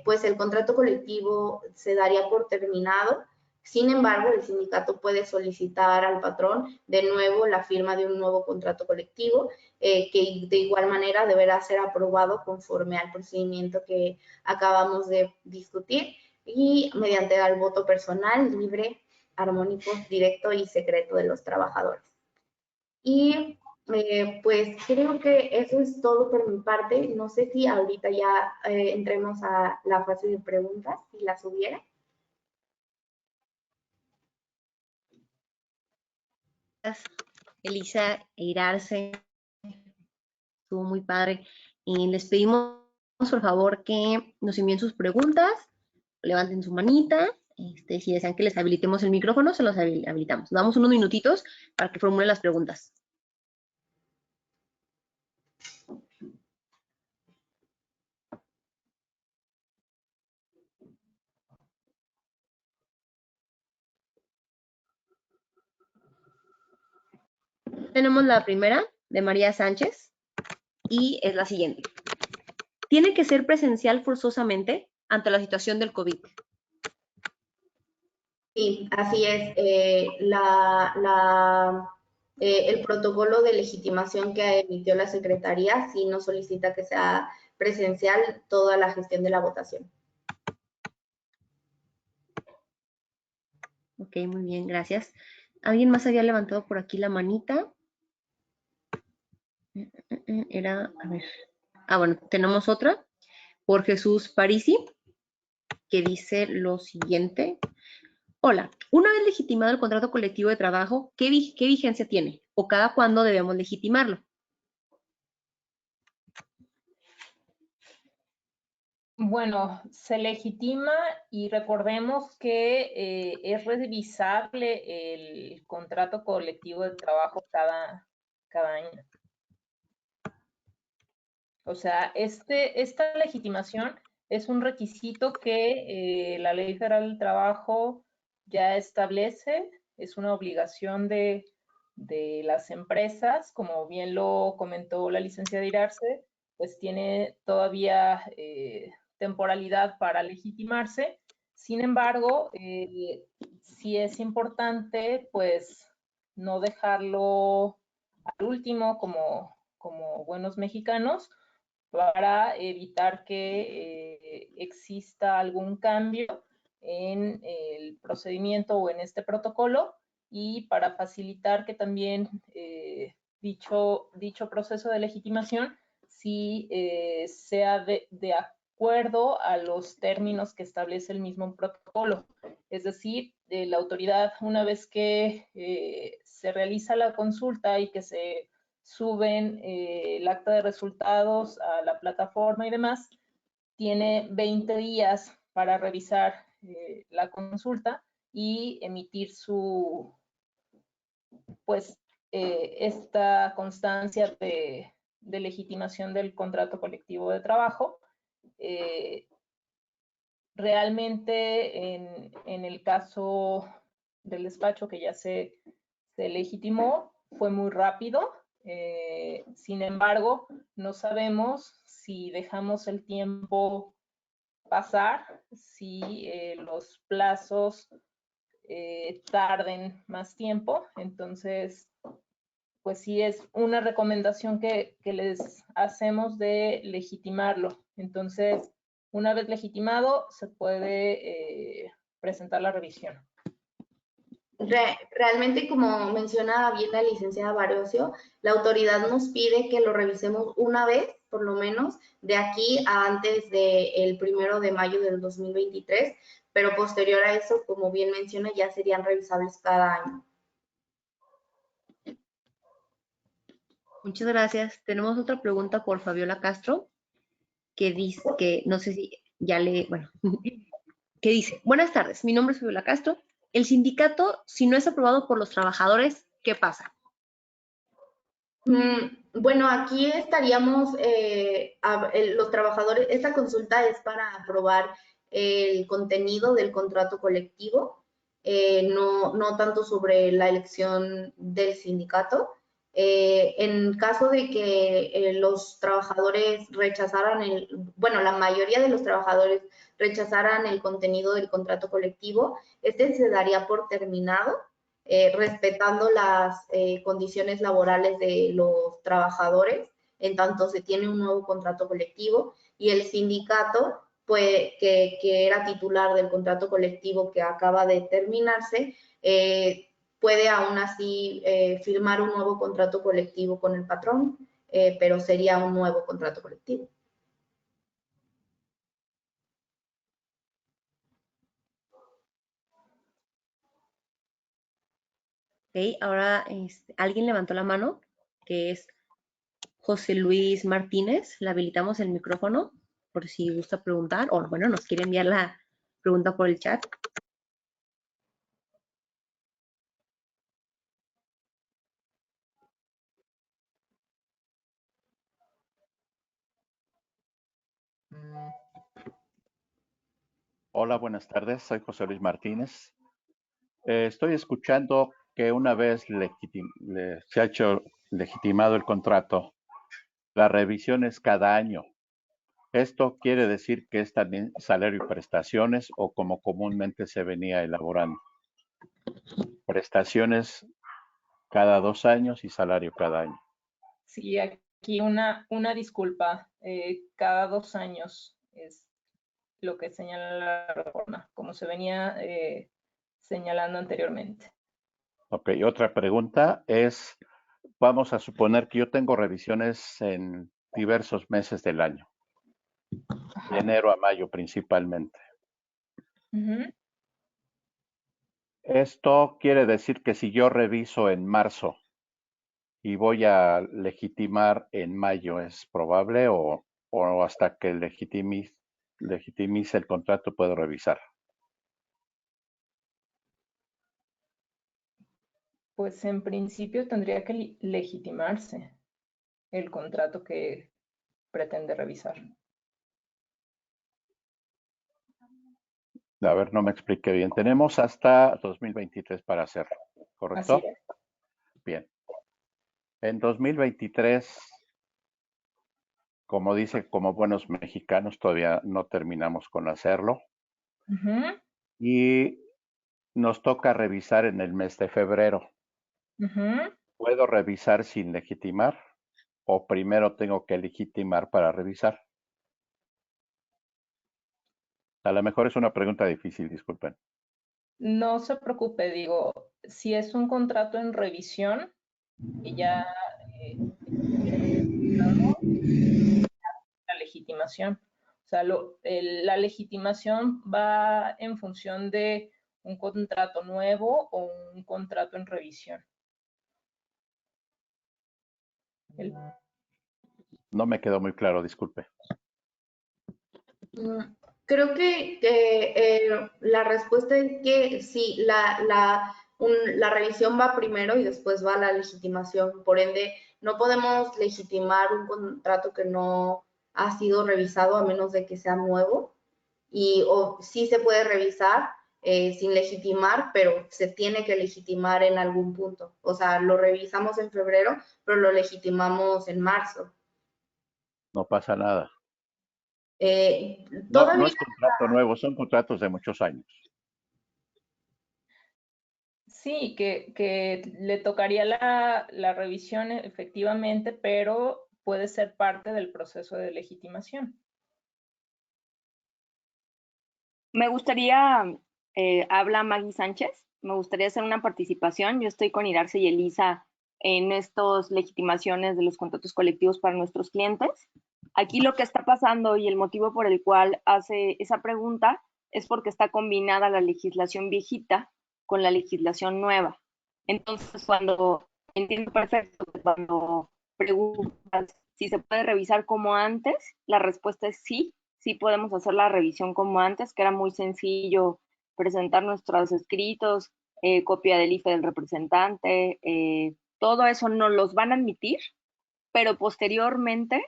pues el contrato colectivo se daría por terminado. Sin embargo, el sindicato puede solicitar al patrón de nuevo la firma de un nuevo contrato colectivo, que de igual manera deberá ser aprobado conforme al procedimiento que acabamos de discutir y mediante el voto personal, libre, armónico, directo y secreto de los trabajadores. Y pues creo que eso es todo por mi parte. No sé si ahorita ya entremos a la fase de preguntas, si las hubiera. Elisa e Irarse, estuvo muy padre. Y les pedimos, por favor, que nos envíen sus preguntas, levanten su manita. Si desean que les habilitemos el micrófono, se los habilitamos. Damos unos minutitos para que formulen las preguntas. Tenemos la primera de María Sánchez y es la siguiente. ¿Tiene que ser presencial forzosamente ante la situación del COVID? Sí, así es. El protocolo de legitimación que emitió la Secretaría sí nos solicita que sea presencial toda la gestión de la votación. Ok, muy bien, gracias. ¿Alguien más había levantado por aquí la manita? Era, a ver. Bueno, tenemos otra por Jesús Parisi, que dice lo siguiente. Hola, una vez legitimado el contrato colectivo de trabajo, ¿qué vigencia tiene? ¿O cada cuándo debemos legitimarlo? Bueno, se legitima y recordemos que es revisable el contrato colectivo de trabajo cada año. O sea, esta legitimación es un requisito que la Ley Federal del Trabajo ya establece, es una obligación de de las empresas, como bien lo comentó la licenciada Irarse, pues tiene todavía temporalidad para legitimarse. Sin embargo, sí es importante, pues, no dejarlo al último como buenos mexicanos, para evitar que exista algún cambio en el procedimiento o en este protocolo, y para facilitar que también dicho proceso de legitimación sí sea de acuerdo a los términos que establece el mismo protocolo. Es decir, la autoridad, una vez que se realiza la consulta y que se suben el acta de resultados a la plataforma y demás, tiene 20 días para revisar la consulta y emitir pues, esta constancia de legitimación del contrato colectivo de trabajo. Realmente en el caso del despacho que ya se legitimó, fue muy rápido. Sin embargo, no sabemos si dejamos el tiempo pasar, si los plazos tarden más tiempo. Entonces, pues sí es una recomendación que les hacemos de legitimarlo. Entonces, una vez legitimado, se puede presentar la revisión. Realmente, como menciona bien la licenciada Barocio, la autoridad nos pide que lo revisemos una vez, por lo menos, de aquí a antes del 1 de mayo del 2023, pero posterior a eso, como bien menciona, ya serían revisables cada año. Muchas gracias. Tenemos otra pregunta por Fabiola Castro, que dice que, no sé si ya bueno, que dice, buenas tardes, mi nombre es Fabiola Castro. El sindicato, si no es aprobado por los trabajadores, ¿qué pasa? Bueno, aquí estaríamos, los trabajadores, esta consulta es para aprobar el contenido del contrato colectivo, no tanto sobre la elección del sindicato. En caso de que los trabajadores rechazaran bueno, la mayoría de los trabajadores rechazaran el contenido del contrato colectivo, este se daría por terminado, respetando las condiciones laborales de los trabajadores, en tanto se tiene un nuevo contrato colectivo, y el sindicato, pues, que era titular del contrato colectivo que acaba de terminarse, puede aún así firmar un nuevo contrato colectivo con el patrón, pero sería un nuevo contrato colectivo. Ok, ahora alguien levantó la mano, que es José Luis Martínez. Le habilitamos el micrófono por si gusta preguntar, o bueno, nos quiere enviar la pregunta por el chat. Hola, buenas tardes. Soy José Luis Martínez. Estoy escuchando que una vez se ha hecho legitimado el contrato, la revisión es cada año. ¿Esto quiere decir que es también salario y prestaciones, o como comúnmente se venía elaborando? Prestaciones cada 2 años y salario cada año. Sí, aquí una disculpa. Cada 2 años es lo que señala la reforma, como se venía señalando anteriormente. Ok, otra pregunta es, vamos a suponer que yo tengo revisiones en diversos meses del año, de enero a mayo principalmente. Esto quiere decir que si yo reviso en marzo y voy a legitimar en mayo, ¿es probable, o hasta que legitimice el contrato puedo revisar? Pues en principio tendría que legitimarse el contrato que pretende revisar. A ver, no me expliqué bien. Tenemos hasta 2023 para hacerlo, ¿correcto? Así es. Bien. En 2023, como dice, como buenos mexicanos, todavía no terminamos con hacerlo. Ujú, Y nos toca revisar en el mes de febrero. ujú. ¿Puedo revisar sin legitimar o primero tengo que legitimar para revisar? A lo mejor es una pregunta difícil, disculpen. No se preocupe, digo, si es un contrato en revisión, que ya la legitimación. O sea, la legitimación va en función de un contrato nuevo o un contrato en revisión. El- No me quedó muy claro, disculpe. Creo que la respuesta es que sí, la revisión va primero y después va la legitimación. Por ende, no podemos legitimar un contrato que no ha sido revisado a menos de que sea nuevo. O sí se puede revisar sin legitimar, pero se tiene que legitimar en algún punto. O sea, lo revisamos en febrero, pero lo legitimamos en marzo. No pasa nada. No, no Todavía es contrato nuevo, son contratos de muchos años. Sí, que le tocaría la revisión efectivamente, pero puede ser parte del proceso de legitimación. Me gustaría, habla Maggie Sánchez, me gustaría hacer una participación. Yo estoy con Irarce y Elisa en estas legitimaciones de los contratos colectivos para nuestros clientes. Aquí lo que está pasando y el motivo por el cual hace esa pregunta es porque está combinada la legislación viejita con la legislación nueva. Entonces, cuando entiendo perfecto que cuando preguntas si se puede revisar como antes, la respuesta es sí, sí podemos hacer la revisión como antes, que era muy sencillo presentar nuestros escritos, copia del IFE del representante, todo eso no los van a admitir, pero posteriormente,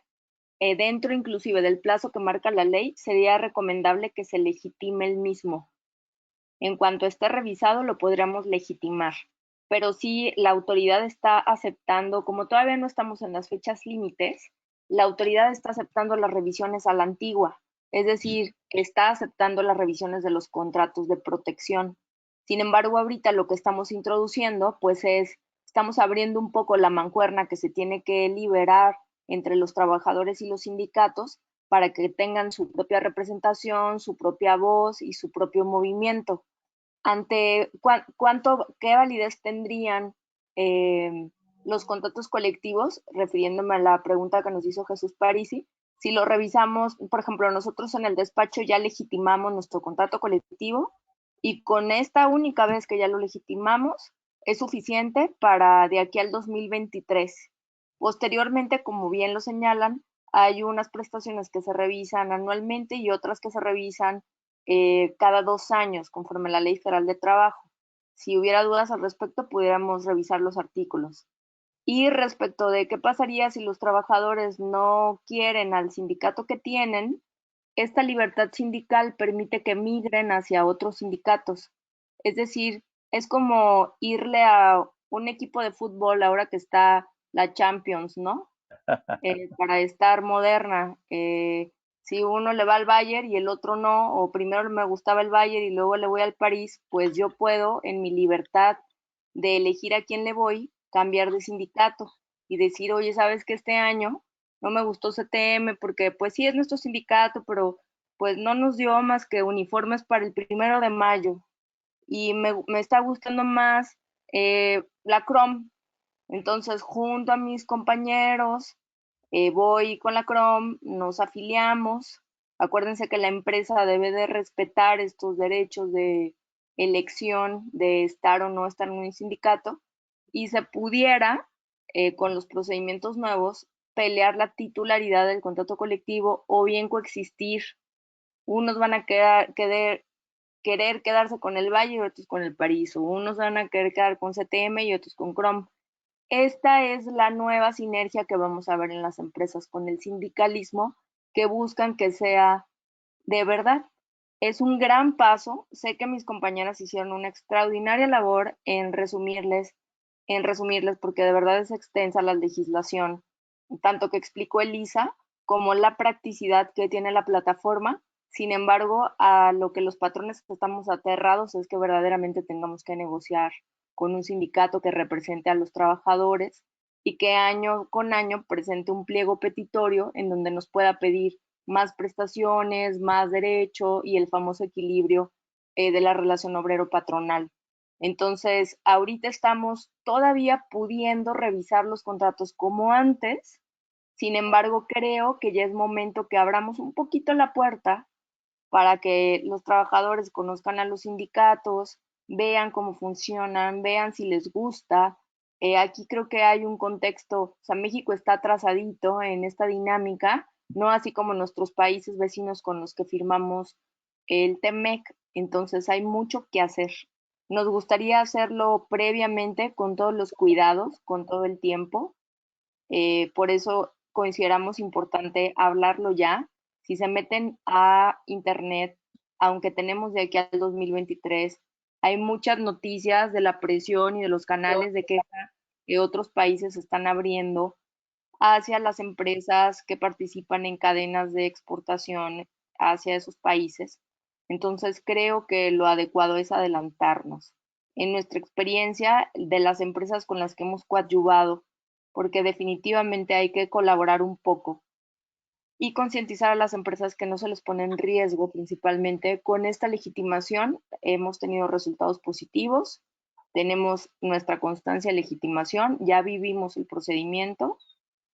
dentro inclusive del plazo que marca la ley, sería recomendable que se legitime el mismo. En cuanto esté revisado, lo podríamos legitimar. Pero sí, la autoridad está aceptando, como todavía no estamos en las fechas límites, la autoridad está aceptando las revisiones a la antigua, es decir, está aceptando las revisiones de los contratos de protección. Sin embargo, ahorita lo que estamos introduciendo, pues estamos abriendo un poco la mancuerna que se tiene que liberar entre los trabajadores y los sindicatos para que tengan su propia representación, su propia voz y su propio movimiento. Ante qué validez tendrían los contratos colectivos, refiriéndome a la pregunta que nos hizo Jesús Parisi, si lo revisamos, por ejemplo, nosotros en el despacho ya legitimamos nuestro contrato colectivo y con esta única vez que ya lo legitimamos es suficiente para de aquí al 2023. Posteriormente, como bien lo señalan, hay unas prestaciones que se revisan anualmente y otras que se revisan cada 2 años, conforme a la Ley Federal de Trabajo. Si hubiera dudas al respecto, pudiéramos revisar los artículos. Y respecto de qué pasaría si los trabajadores no quieren al sindicato que tienen, esta libertad sindical permite que migren hacia otros sindicatos. Es decir, es como irle a un equipo de fútbol ahora que está la Champions, ¿no? Para estar moderna. Si uno le va al Bayern y el otro no, o primero me gustaba el Bayern y luego le voy al París, pues yo puedo, en mi libertad de elegir a quién le voy, cambiar de sindicato y decir, oye, ¿sabes que este año no me gustó CTM porque pues sí es nuestro sindicato, pero pues no nos dio más que uniformes para el 1 de mayo y me está gustando más la Chrome? Entonces, junto a mis compañeros, voy con la Chrome, nos afiliamos. Acuérdense que la empresa debe de respetar estos derechos de elección de estar o no estar en un sindicato y se pudiera, con los procedimientos nuevos, pelear la titularidad del contrato colectivo o bien coexistir. Unos van a querer quedarse con el Valle y otros con el París, o unos van a querer quedar con CTM y otros con Chrome. Esta es la nueva sinergia que vamos a ver en las empresas con el sindicalismo, que buscan que sea de verdad. Es un gran paso. Sé que mis compañeras hicieron una extraordinaria labor en resumirles en resumirles, porque de verdad es extensa la legislación, tanto que explicó Elisa como la practicidad que tiene la plataforma. Sin embargo, a lo que los patrones estamos aterrados es que verdaderamente tengamos que negociar con un sindicato que represente a los trabajadores y que año con año presente un pliego petitorio en donde nos pueda pedir más prestaciones, más derecho y el famoso equilibrio de la relación obrero-patronal. Entonces, ahorita estamos todavía pudiendo revisar los contratos como antes. Sin embargo, creo que ya es momento que abramos un poquito la puerta para que los trabajadores conozcan a los sindicatos, vean cómo funcionan, vean si les gusta. Aquí creo que hay un contexto, o sea, México está atrasadito en esta dinámica, no así como nuestros países vecinos con los que firmamos el TEMEC, entonces hay mucho que hacer. Nos gustaría hacerlo previamente con todos los cuidados, con todo el tiempo. Por eso consideramos importante hablarlo ya. Si se meten a internet, aunque tenemos de aquí al 2023, hay muchas noticias de la presión y de los canales de queja que otros países están abriendo hacia las empresas que participan en cadenas de exportación hacia esos países. Entonces creo que lo adecuado es adelantarnos. En nuestra experiencia de las empresas con las que hemos coadyuvado, porque definitivamente hay que colaborar un poco y concientizar a las empresas que no se les pone en riesgo principalmente. Con esta legitimación hemos tenido resultados positivos, tenemos nuestra constancia de legitimación, ya vivimos el procedimiento,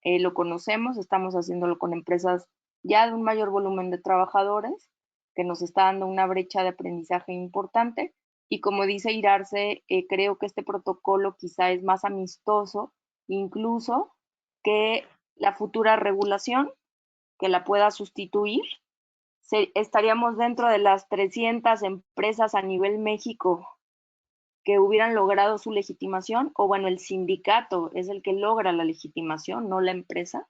lo conocemos, estamos haciéndolo con empresas ya de un mayor volumen de trabajadores, que nos está dando una brecha de aprendizaje importante. Y como dice Irarse, creo que este protocolo quizá es más amistoso, incluso que la futura regulación que la pueda sustituir. Estaríamos dentro de las 300 empresas a nivel México que hubieran logrado su legitimación, o bueno, el sindicato es el que logra la legitimación, no la empresa.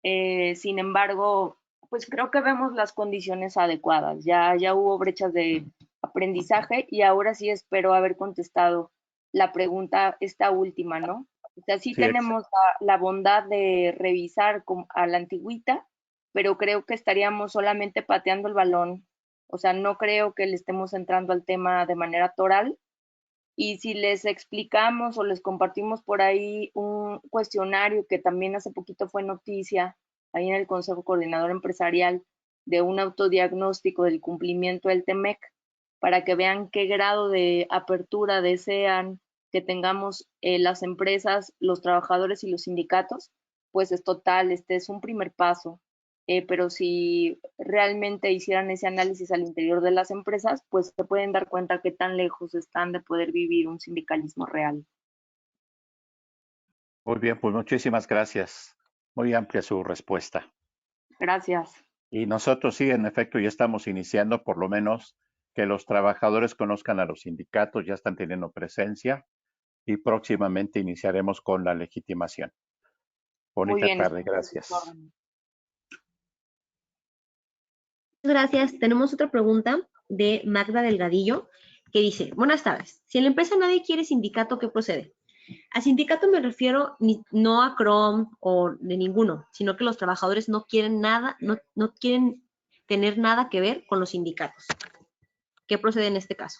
Sin embargo, pues creo que vemos las condiciones adecuadas. Ya hubo brechas de aprendizaje y ahora sí espero haber contestado la pregunta, esta última, ¿no? O sea, sí Sí, tenemos la bondad de revisar a la antigüita, pero creo que estaríamos solamente pateando el balón. O sea, no creo que le estemos entrando al tema de manera toral. Y si les explicamos o les compartimos por ahí un cuestionario que también hace poquito fue noticia ahí en el Consejo Coordinador Empresarial de un autodiagnóstico del cumplimiento del TEMEC, para que vean qué grado de apertura desean que tengamos las empresas, los trabajadores y los sindicatos, pues es total, este es un primer paso. Pero si realmente hicieran ese análisis al interior de las empresas, pues se pueden dar cuenta qué tan lejos están de poder vivir un sindicalismo real. muy bien, pues muchísimas gracias. Muy amplia su respuesta. Gracias. Y nosotros sí, en efecto, ya estamos iniciando, por lo menos que los trabajadores conozcan a los sindicatos, ya están teniendo presencia y próximamente iniciaremos con la legitimación. Muy Bonita bien. tarde, gracias. Gracias. Tenemos otra pregunta de Magda Delgadillo que dice, buenas tardes. Si en la empresa nadie quiere sindicato, ¿qué procede? A sindicato me refiero no a Chrome o de ninguno, sino que los trabajadores no quieren nada, no quieren tener nada que ver con los sindicatos. ¿Qué procede en este caso?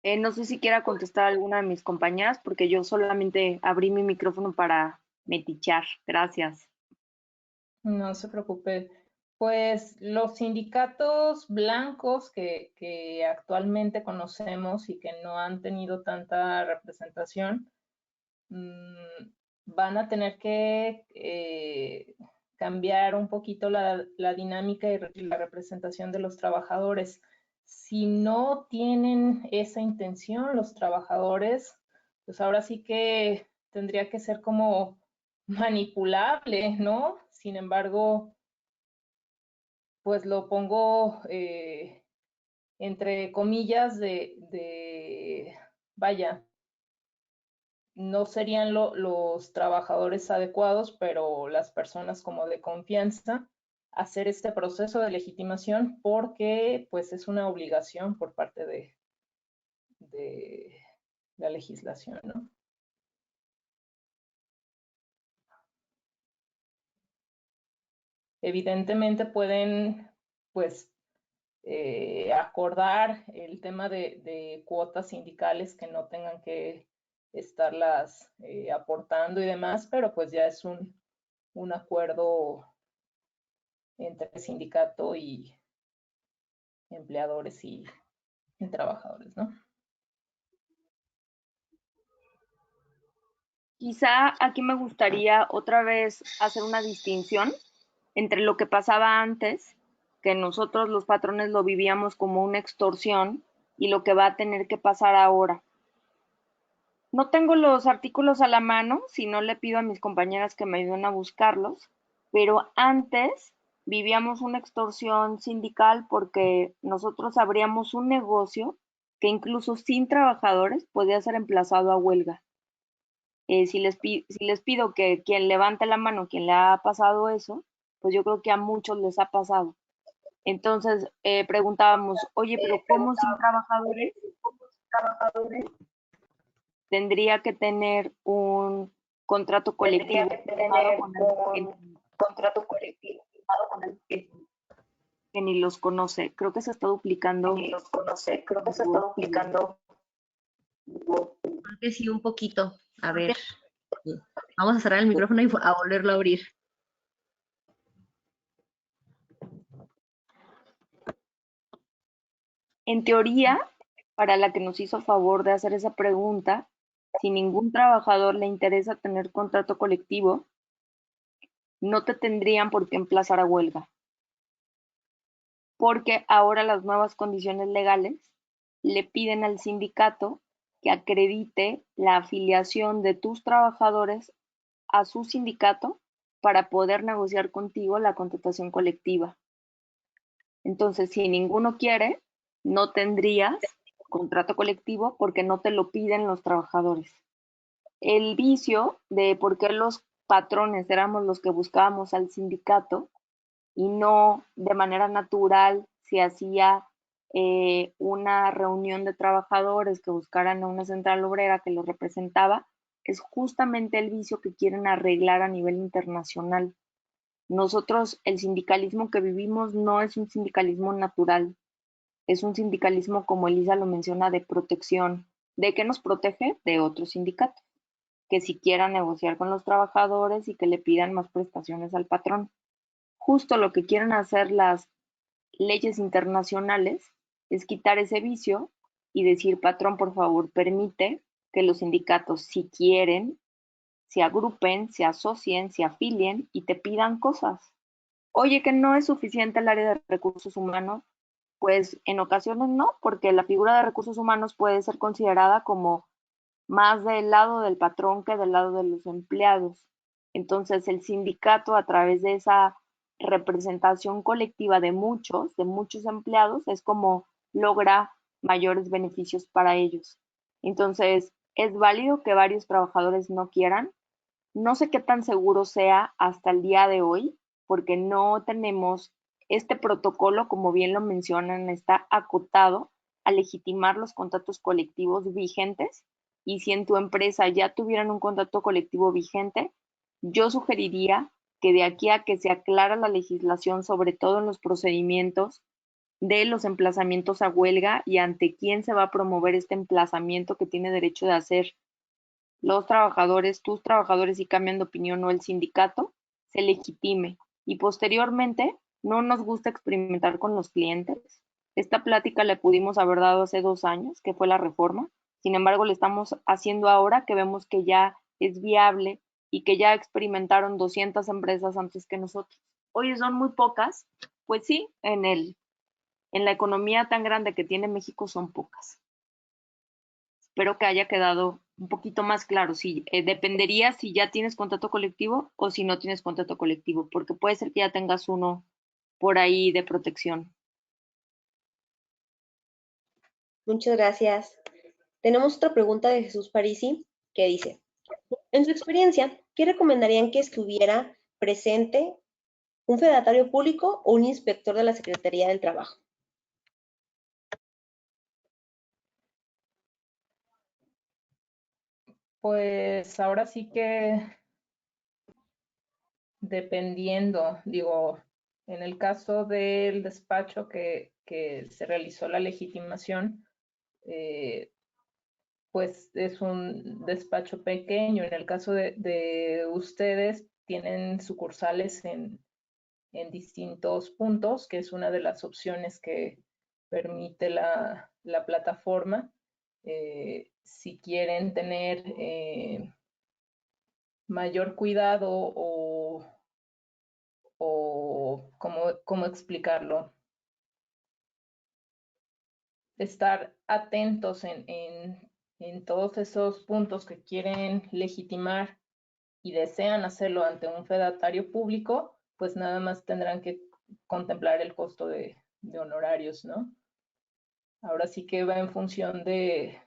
No sé si quiera contestar alguna de mis compañeras, porque yo solamente abrí mi micrófono para metichar. Gracias. No se preocupe. Pues los sindicatos blancos que actualmente conocemos y que no han tenido tanta representación, van a tener que cambiar un poquito la dinámica y la representación de los trabajadores. Si no tienen esa intención los trabajadores, pues ahora sí que tendría que ser como manipulable, ¿no? Sin embargo, pues lo pongo entre comillas vaya, no serían los trabajadores adecuados, pero las personas como de confianza, hacer este proceso de legitimación porque pues es una obligación por parte la legislación, ¿no? Evidentemente pueden, pues, acordar el tema de cuotas sindicales que no tengan que estarlas aportando y demás, pero pues ya es un acuerdo entre sindicato y empleadores y trabajadores, ¿no? Quizá aquí me gustaría otra vez hacer una distinción entre lo que pasaba antes, que nosotros los patrones lo vivíamos como una extorsión, y lo que va a tener que pasar ahora. No tengo los artículos a la mano, si no le pido a mis compañeras que me ayuden a buscarlos, pero antes vivíamos una extorsión sindical porque nosotros abríamos un negocio que incluso sin trabajadores podía ser emplazado a huelga. Si les pido que quien levante la mano, quien le ha pasado eso, pues yo creo que a muchos les ha pasado. Entonces preguntábamos, oye, pero ¿cómo sin trabajadores? Tendría que tener un contrato colectivo que ni los conoce. Creo que se está duplicando. Creo que sí, un poquito. A ver, vamos a cerrar el micrófono y a volverlo a abrir. En teoría, para la que nos hizo favor de hacer esa pregunta, si ningún trabajador le interesa tener contrato colectivo, no te tendrían por qué emplazar a huelga. Porque ahora las nuevas condiciones legales le piden al sindicato que acredite la afiliación de tus trabajadores a su sindicato para poder negociar contigo la contratación colectiva. Entonces, si ninguno quiere, no tendrías contrato colectivo porque no te lo piden los trabajadores. El vicio de por qué los patrones éramos los que buscábamos al sindicato y no de manera natural se hacía una reunión de trabajadores que buscaran a una central obrera que los representaba, es justamente el vicio que quieren arreglar a nivel internacional. Nosotros, el sindicalismo que vivimos no es un sindicalismo natural, es un sindicalismo, como Elisa lo menciona, de protección. ¿De qué nos protege? De otros sindicatos, que si quieran negociar con los trabajadores y que le pidan más prestaciones al patrón. Justo lo que quieren hacer las leyes internacionales es quitar ese vicio y decir, patrón, por favor, permite que los sindicatos, si quieren, se agrupen, se asocien, se afilien y te pidan cosas. Oye, que no es suficiente el área de recursos humanos, pues en ocasiones no, porque la figura de recursos humanos puede ser considerada como más del lado del patrón que del lado de los empleados. Entonces, el sindicato, a través de esa representación colectiva de muchos empleados, es como logra mayores beneficios para ellos. Entonces, es válido que varios trabajadores no quieran. No sé qué tan seguro sea hasta el día de hoy, porque no tenemos este protocolo, como bien lo mencionan, está acotado a legitimar los contratos colectivos vigentes. Y si en tu empresa ya tuvieran un contrato colectivo vigente, yo sugeriría que de aquí a que se aclara la legislación, sobre todo en los procedimientos de los emplazamientos a huelga y ante quién se va a promover este emplazamiento que tiene derecho de hacer los trabajadores, tus trabajadores, si cambian de opinión o el sindicato, se legitime. Y posteriormente, no nos gusta experimentar con los clientes. Esta plática la pudimos haber dado hace 2 años, que fue la reforma. Sin embargo, le estamos haciendo ahora que vemos que ya es viable y que ya experimentaron 200 empresas antes que nosotros. Oye, son muy pocas. Pues sí, en la economía tan grande que tiene México son pocas. Espero que haya quedado un poquito más claro. Si dependería si ya tienes contrato colectivo o si no tienes contrato colectivo, porque puede ser que ya tengas uno por ahí de protección. Muchas gracias. Tenemos otra pregunta de Jesús Parisi que dice, en su experiencia, ¿qué recomendarían que estuviera presente un fedatario público o un inspector de la Secretaría del Trabajo? Pues ahora sí que dependiendo, digo, en el caso del despacho que se realizó la legitimación, pues es un despacho pequeño. En el caso de ustedes, tienen sucursales en distintos puntos, que es una de las opciones que permite la plataforma. Si quieren tener mayor cuidado o ¿cómo explicarlo? Estar atentos en todos esos puntos que quieren legitimar y desean hacerlo ante un fedatario público, pues nada más tendrán que contemplar el costo de honorarios, ¿no? Ahora sí que va en función del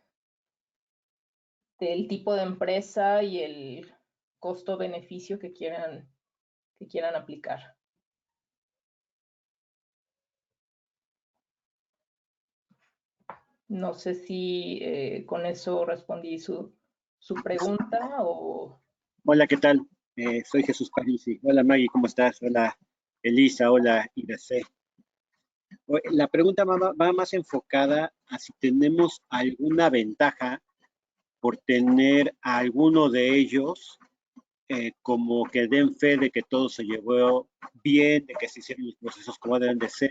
tipo de empresa y el costo-beneficio que quieran aplicar. No sé si con eso respondí su pregunta o... Hola, ¿qué tal? Soy Jesús Parisi. Hola Maggie, ¿cómo estás? Hola Elisa, hola Iracé. La pregunta va más enfocada a si tenemos alguna ventaja por tener a alguno de ellos como que den fe de que todo se llevó bien, de que se hicieron los procesos como deben de ser,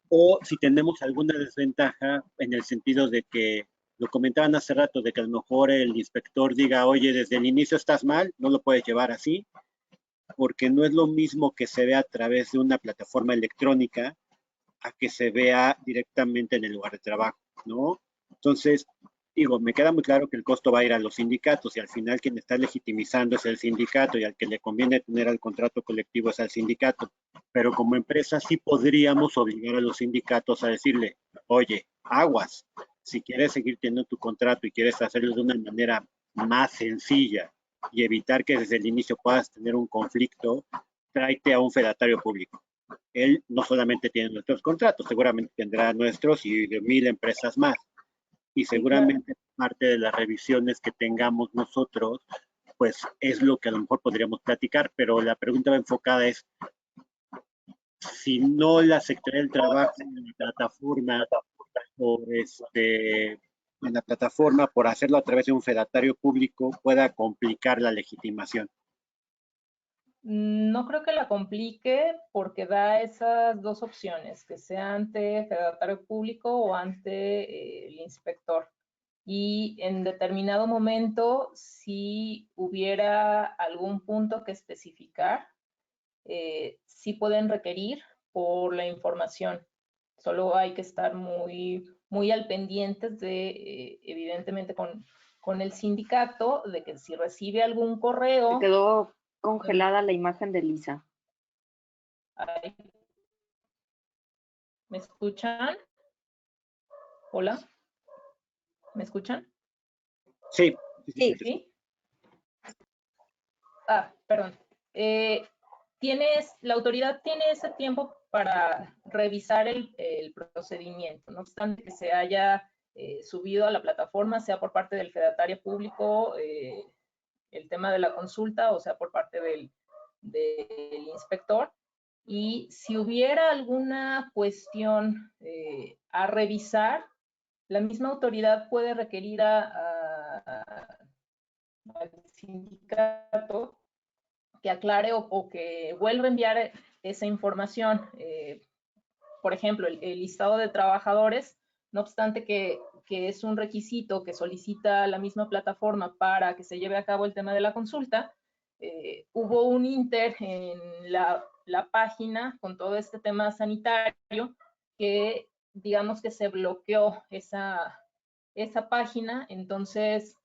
o si tenemos alguna desventaja en el sentido de que lo comentaban hace rato, de que a lo mejor el inspector diga, oye, desde el inicio estás mal, no lo puedes llevar así, porque no es lo mismo que se vea a través de una plataforma electrónica a que se vea directamente en el lugar de trabajo, ¿no? Entonces, digo, me queda muy claro que el costo va a ir a los sindicatos y al final quien está legitimizando es el sindicato y al que le conviene tener el contrato colectivo es al sindicato. Pero como empresa sí podríamos obligar a los sindicatos a decirle, oye, aguas, si quieres seguir teniendo tu contrato y quieres hacerlo de una manera más sencilla y evitar que desde el inicio puedas tener un conflicto, tráete a un fedatario público. Él no solamente tiene nuestros contratos, seguramente tendrá nuestros y de 1000 empresas más. Y seguramente parte de las revisiones que tengamos nosotros, pues es lo que a lo mejor podríamos platicar, pero la pregunta enfocada es, si no la Secretaría del Trabajo en la plataforma, o en la plataforma, por hacerlo a través de un fedatario público, pueda complicar la legitimación. No creo que la complique porque da esas dos opciones, que sea ante fedatario público o ante el inspector. Y en determinado momento, si hubiera algún punto que especificar, sí pueden requerir por la información. Solo hay que estar muy al pendientes de, evidentemente, con el sindicato, de que si recibe algún correo... Se quedó congelada la imagen de Lisa. Ay, ¿me escuchan? Hola, ¿me escuchan? Sí. Sí. Ah, perdón. La autoridad tiene ese tiempo para revisar el procedimiento, no obstante que se haya subido a la plataforma, sea por parte del fedatario público, el tema de la consulta, o sea por parte del inspector. Y si hubiera alguna cuestión a revisar, la misma autoridad puede requerir al sindicato que aclare o que vuelva a enviar esa información. Por ejemplo, el listado de trabajadores, no obstante que es un requisito que solicita la misma plataforma para que se lleve a cabo el tema de la consulta, hubo un inter en la página con todo este tema sanitario que digamos que se bloqueó esa página, entonces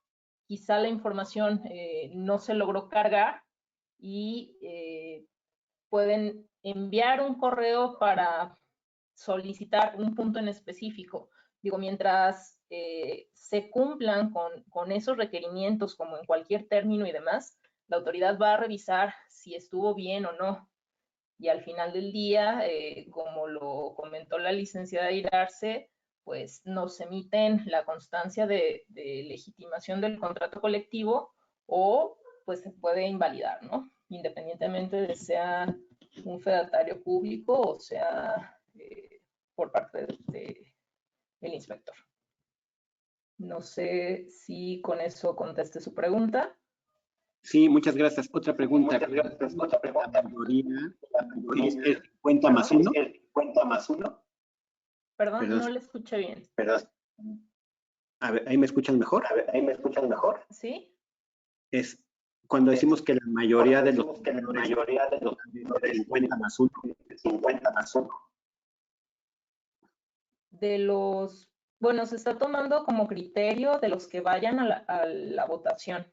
quizá la información no se logró cargar y pueden enviar un correo para solicitar un punto en específico. Digo, mientras se cumplan con esos requerimientos, como en cualquier término y demás, la autoridad va a revisar si estuvo bien o no. Y al final del día, como lo comentó la licenciada Irarse, pues nos emiten la constancia de legitimación del contrato colectivo o pues se puede invalidar, ¿no? Independientemente de sea un fedatario público o sea por parte del inspector. No sé si con eso conteste su pregunta. Sí, muchas gracias. Otra pregunta. La mayoría es 50 más 1. Perdón, no le escuché bien. A ver, ¿ahí me escuchan mejor? ¿Sí? Es cuando decimos que la mayoría de los 50 más 1. De los, bueno, se está tomando como criterio de los que vayan a la votación.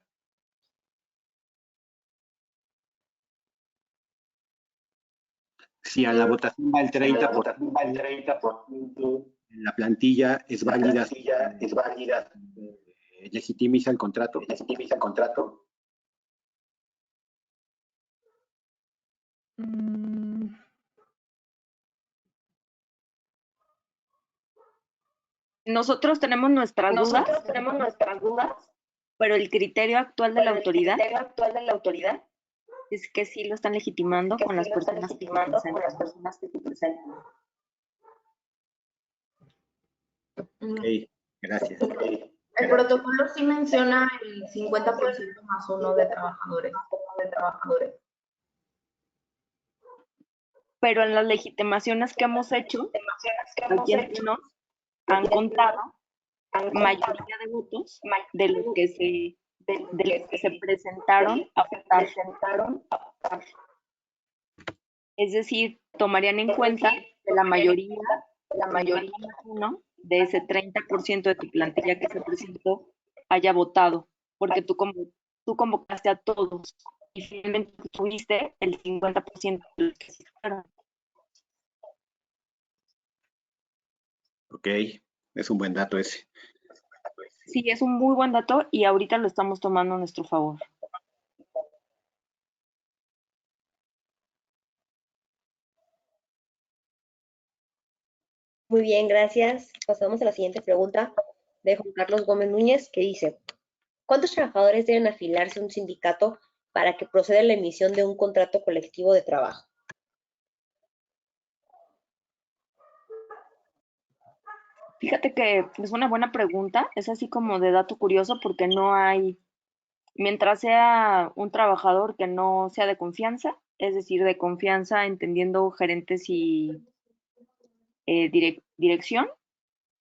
Si a la votación va el 30%, la plantilla es válida, legitimiza el contrato. Nosotros tenemos nuestras dudas, pero el criterio actual de la autoridad es que sí lo están legitimando con las personas que se presentan. Ok, gracias. El protocolo sí menciona el 50% más 1 de trabajadores. Pero en las legitimaciones que hemos hecho, aquí entre nos, han contado mayoría de votos de los que se presentaron a votar. Es decir, tomarían en cuenta que la mayoría más uno de ese 30% de tu plantilla que se presentó haya votado, porque tú convocaste a todos y finalmente tuviste el 50% de los que sí fueron. Ok, es un buen dato ese. Sí, es un muy buen dato y ahorita lo estamos tomando a nuestro favor. Muy bien, gracias. Pasamos a la siguiente pregunta de Juan Carlos Gómez Núñez, que dice, ¿cuántos trabajadores deben afiliarse a un sindicato para que proceda la emisión de un contrato colectivo de trabajo? Fíjate que es una buena pregunta, es así como de dato curioso porque no hay, mientras sea un trabajador que no sea de confianza, es decir, de confianza entendiendo gerentes y dirección,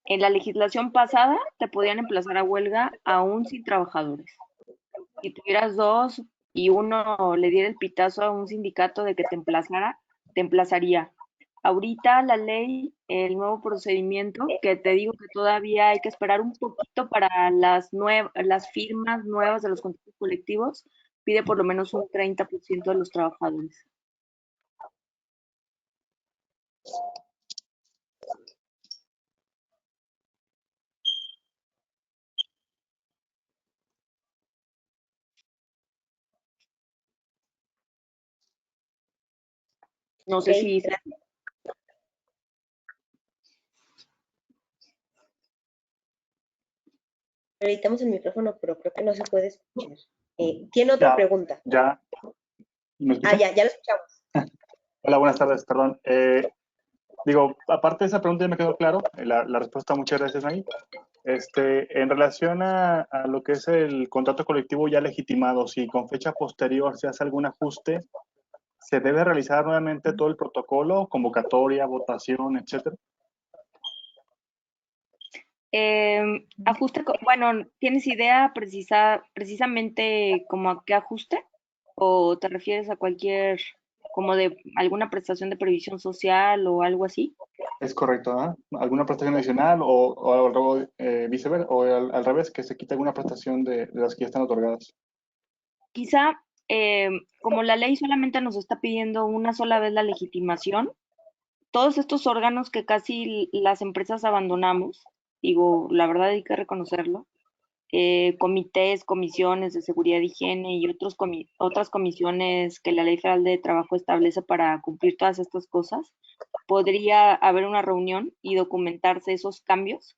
en la legislación pasada te podían emplazar a huelga aún sin trabajadores. Si tuvieras dos y uno le diera el pitazo a un sindicato de que te emplazaría. Ahorita la ley, el nuevo procedimiento, que te digo que todavía hay que esperar un poquito para las firmas nuevas de los contratos colectivos, pide por lo menos un 30% de los trabajadores. No sé si... Habilitamos el micrófono, pero creo que no se puede escuchar. ¿Tiene otra pregunta? Ya. ¿Me escuchan? Ya lo escuchamos. Hola, buenas tardes, perdón. Digo, aparte de esa pregunta ya me quedó claro, la respuesta, muchas gracias, Maggie. En relación a lo que es el contrato colectivo ya legitimado, si con fecha posterior se hace algún ajuste, ¿se debe realizar nuevamente todo el protocolo, convocatoria, votación, etcétera? Bueno, ¿tienes idea precisamente como a qué ajuste? ¿O te refieres a cualquier, como de alguna prestación de previsión social o algo así? Es correcto, ¿ah? ¿Alguna prestación adicional o viceversa, o al revés, que se quite alguna prestación de las que ya están otorgadas? Quizá, como la ley solamente nos está pidiendo una sola vez la legitimación, todos estos órganos que casi las empresas abandonamos, digo, la verdad hay que reconocerlo, comités, comisiones de seguridad y higiene y otras comisiones que la Ley Federal de Trabajo establece para cumplir todas estas cosas, podría haber una reunión y documentarse esos cambios.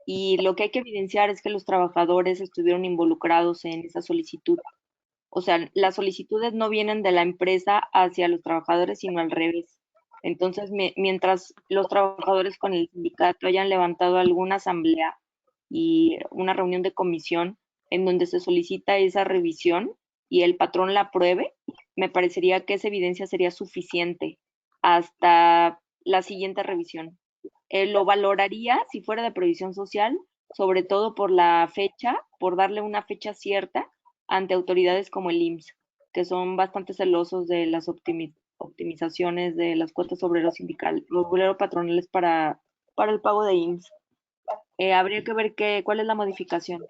Y lo que hay que evidenciar es que los trabajadores estuvieron involucrados en esa solicitud. O sea, las solicitudes no vienen de la empresa hacia los trabajadores, sino al revés. Entonces, mientras los trabajadores con el sindicato hayan levantado alguna asamblea y una reunión de comisión en donde se solicita esa revisión y el patrón la apruebe, me parecería que esa evidencia sería suficiente hasta la siguiente revisión. Lo valoraría si fuera de previsión social, sobre todo por la fecha, por darle una fecha cierta ante autoridades como el IMSS, que son bastante celosos de las optimizaciones de las cuotas obrero patronales para el pago de IMSS. Habría que ver cuál es la modificación.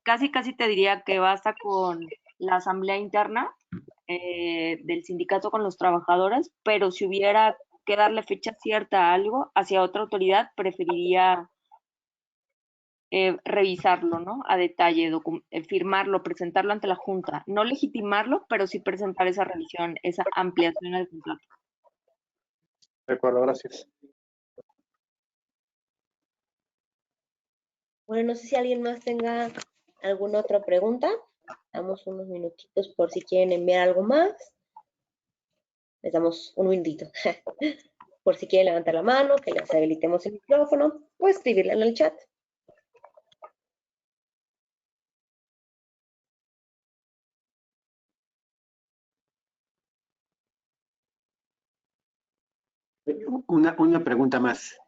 Casi te diría que basta con la asamblea interna del sindicato con los trabajadores, pero si hubiera que darle fecha cierta a algo hacia otra autoridad, preferiría revisarlo, ¿no? A detalle, firmarlo, presentarlo ante la Junta. No legitimarlo, pero sí presentar esa revisión, esa ampliación al contrato. De acuerdo, gracias. Bueno, no sé si alguien más tenga alguna otra pregunta. Damos unos minutitos por si quieren enviar algo más. Les damos un minutito. Por si quieren levantar la mano, que les habilitemos el micrófono, o escribirla en el chat. Una pregunta más.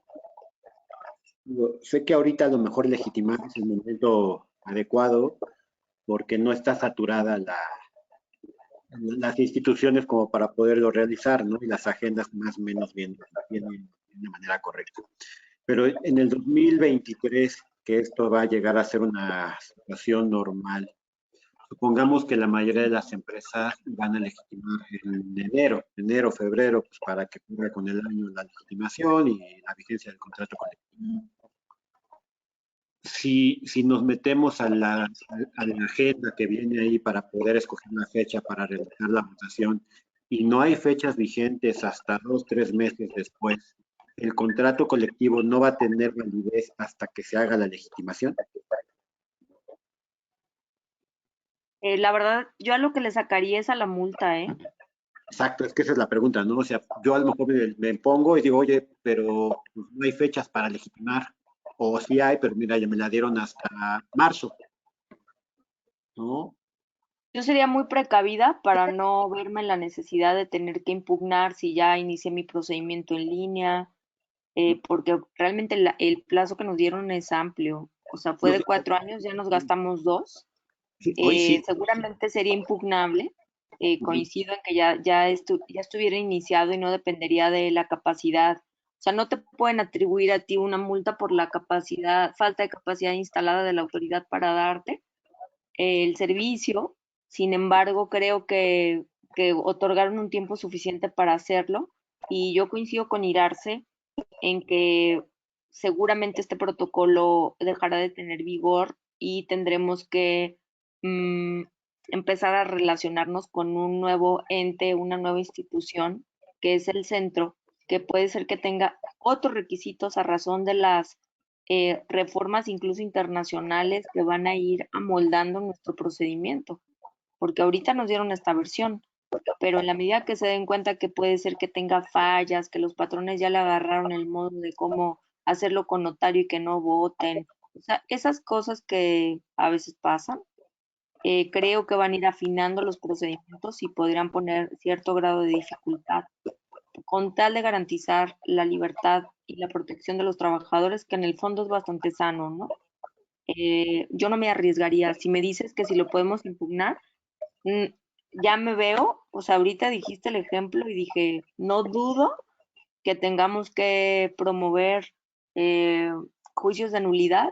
Sé que ahorita a lo mejor legitimar es el momento adecuado porque no está saturada las instituciones como para poderlo realizar, ¿no? Y las agendas más o menos vienen de manera correcta. Pero en el 2023, que esto va a llegar a ser una situación normal, supongamos que la mayoría de las empresas van a legitimar en enero, febrero, pues para que cumpla con el año la legitimación y la vigencia del contrato colectivo. Si nos metemos a la agenda que viene ahí para poder escoger una fecha para realizar la votación y no hay fechas vigentes hasta 2-3 meses después, ¿el contrato colectivo no va a tener validez hasta que se haga la legitimación? La verdad, yo a lo que le sacaría es a la multa, ¿eh? Exacto, es que esa es la pregunta, ¿no? O sea, yo a lo mejor me pongo y digo, oye, pero pues, no hay fechas para legitimar, o sí hay, pero mira, ya me la dieron hasta marzo, ¿no? Yo sería muy precavida para no verme en la necesidad de tener que impugnar si ya inicié mi procedimiento en línea, porque realmente el plazo que nos dieron es amplio. O sea, fue No, de 4 años, ya nos gastamos 2. sí, hoy sí. Seguramente sería impugnable. Coincido en que ya estuviera iniciado y no dependería de la capacidad. O sea, no te pueden atribuir a ti una multa por la falta de capacidad instalada de la autoridad para darte el servicio. Sin embargo, creo que otorgaron un tiempo suficiente para hacerlo y yo coincido con Irarse en que seguramente este protocolo dejará de tener vigor y tendremos que empezar a relacionarnos con un nuevo ente, una nueva institución, que es el centro, que puede ser que tenga otros requisitos a razón de las reformas incluso internacionales que van a ir amoldando nuestro procedimiento, porque ahorita nos dieron esta versión, pero en la medida que se den cuenta que puede ser que tenga fallas, que los patrones ya le agarraron el modo de cómo hacerlo con notario y que no voten, o sea, esas cosas que a veces pasan, creo que van a ir afinando los procedimientos y podrían poner cierto grado de dificultad con tal de garantizar la libertad y la protección de los trabajadores, que en el fondo es bastante sano, ¿no? Yo no me arriesgaría. Si me dices que si lo podemos impugnar, ya me veo, o sea, ahorita dijiste el ejemplo y dije, no dudo que tengamos que promover juicios de nulidad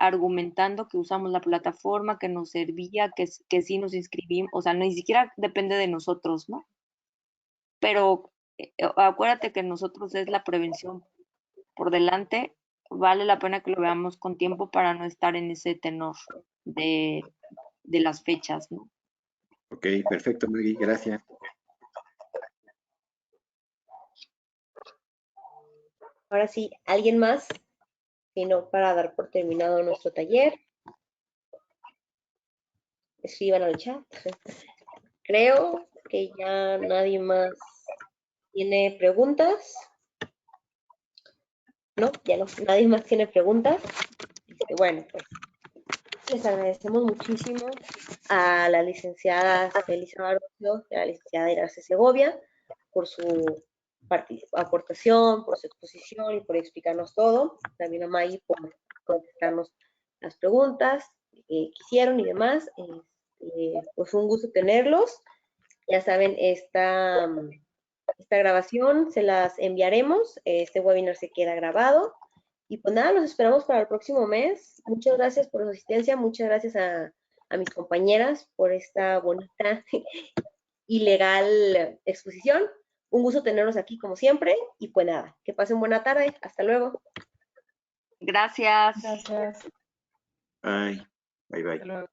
argumentando que usamos la plataforma, que nos servía, que sí nos inscribimos, o sea, ni siquiera depende de nosotros, ¿no? Pero acuérdate que nosotros es la prevención por delante vale la pena que lo veamos con tiempo para no estar en ese tenor de las fechas, ¿no? Ok, perfecto, Maggie, gracias. Ahora sí, ¿alguien más? Si no, para dar por terminado nuestro taller. Escriban al chat. Creo que ya nadie más tiene preguntas. No, ya no, nadie más tiene preguntas. Bueno, pues les agradecemos muchísimo a la licenciada Elisa Barocio y a la licenciada Irace Segovia por su aportación, por su exposición y por explicarnos todo. También a Maggie por contestarnos las preguntas que quisieron y demás. Pues un gusto tenerlos. Ya saben, esta grabación se las enviaremos. Este webinar se queda grabado. Y pues nada, los esperamos para el próximo mes. Muchas gracias por su asistencia. Muchas gracias a mis compañeras por esta bonita y legal exposición. Un gusto tenerlos aquí como siempre. Y pues nada, que pasen buena tarde. Hasta luego. Gracias. Gracias. Bye, bye, bye. Hasta luego.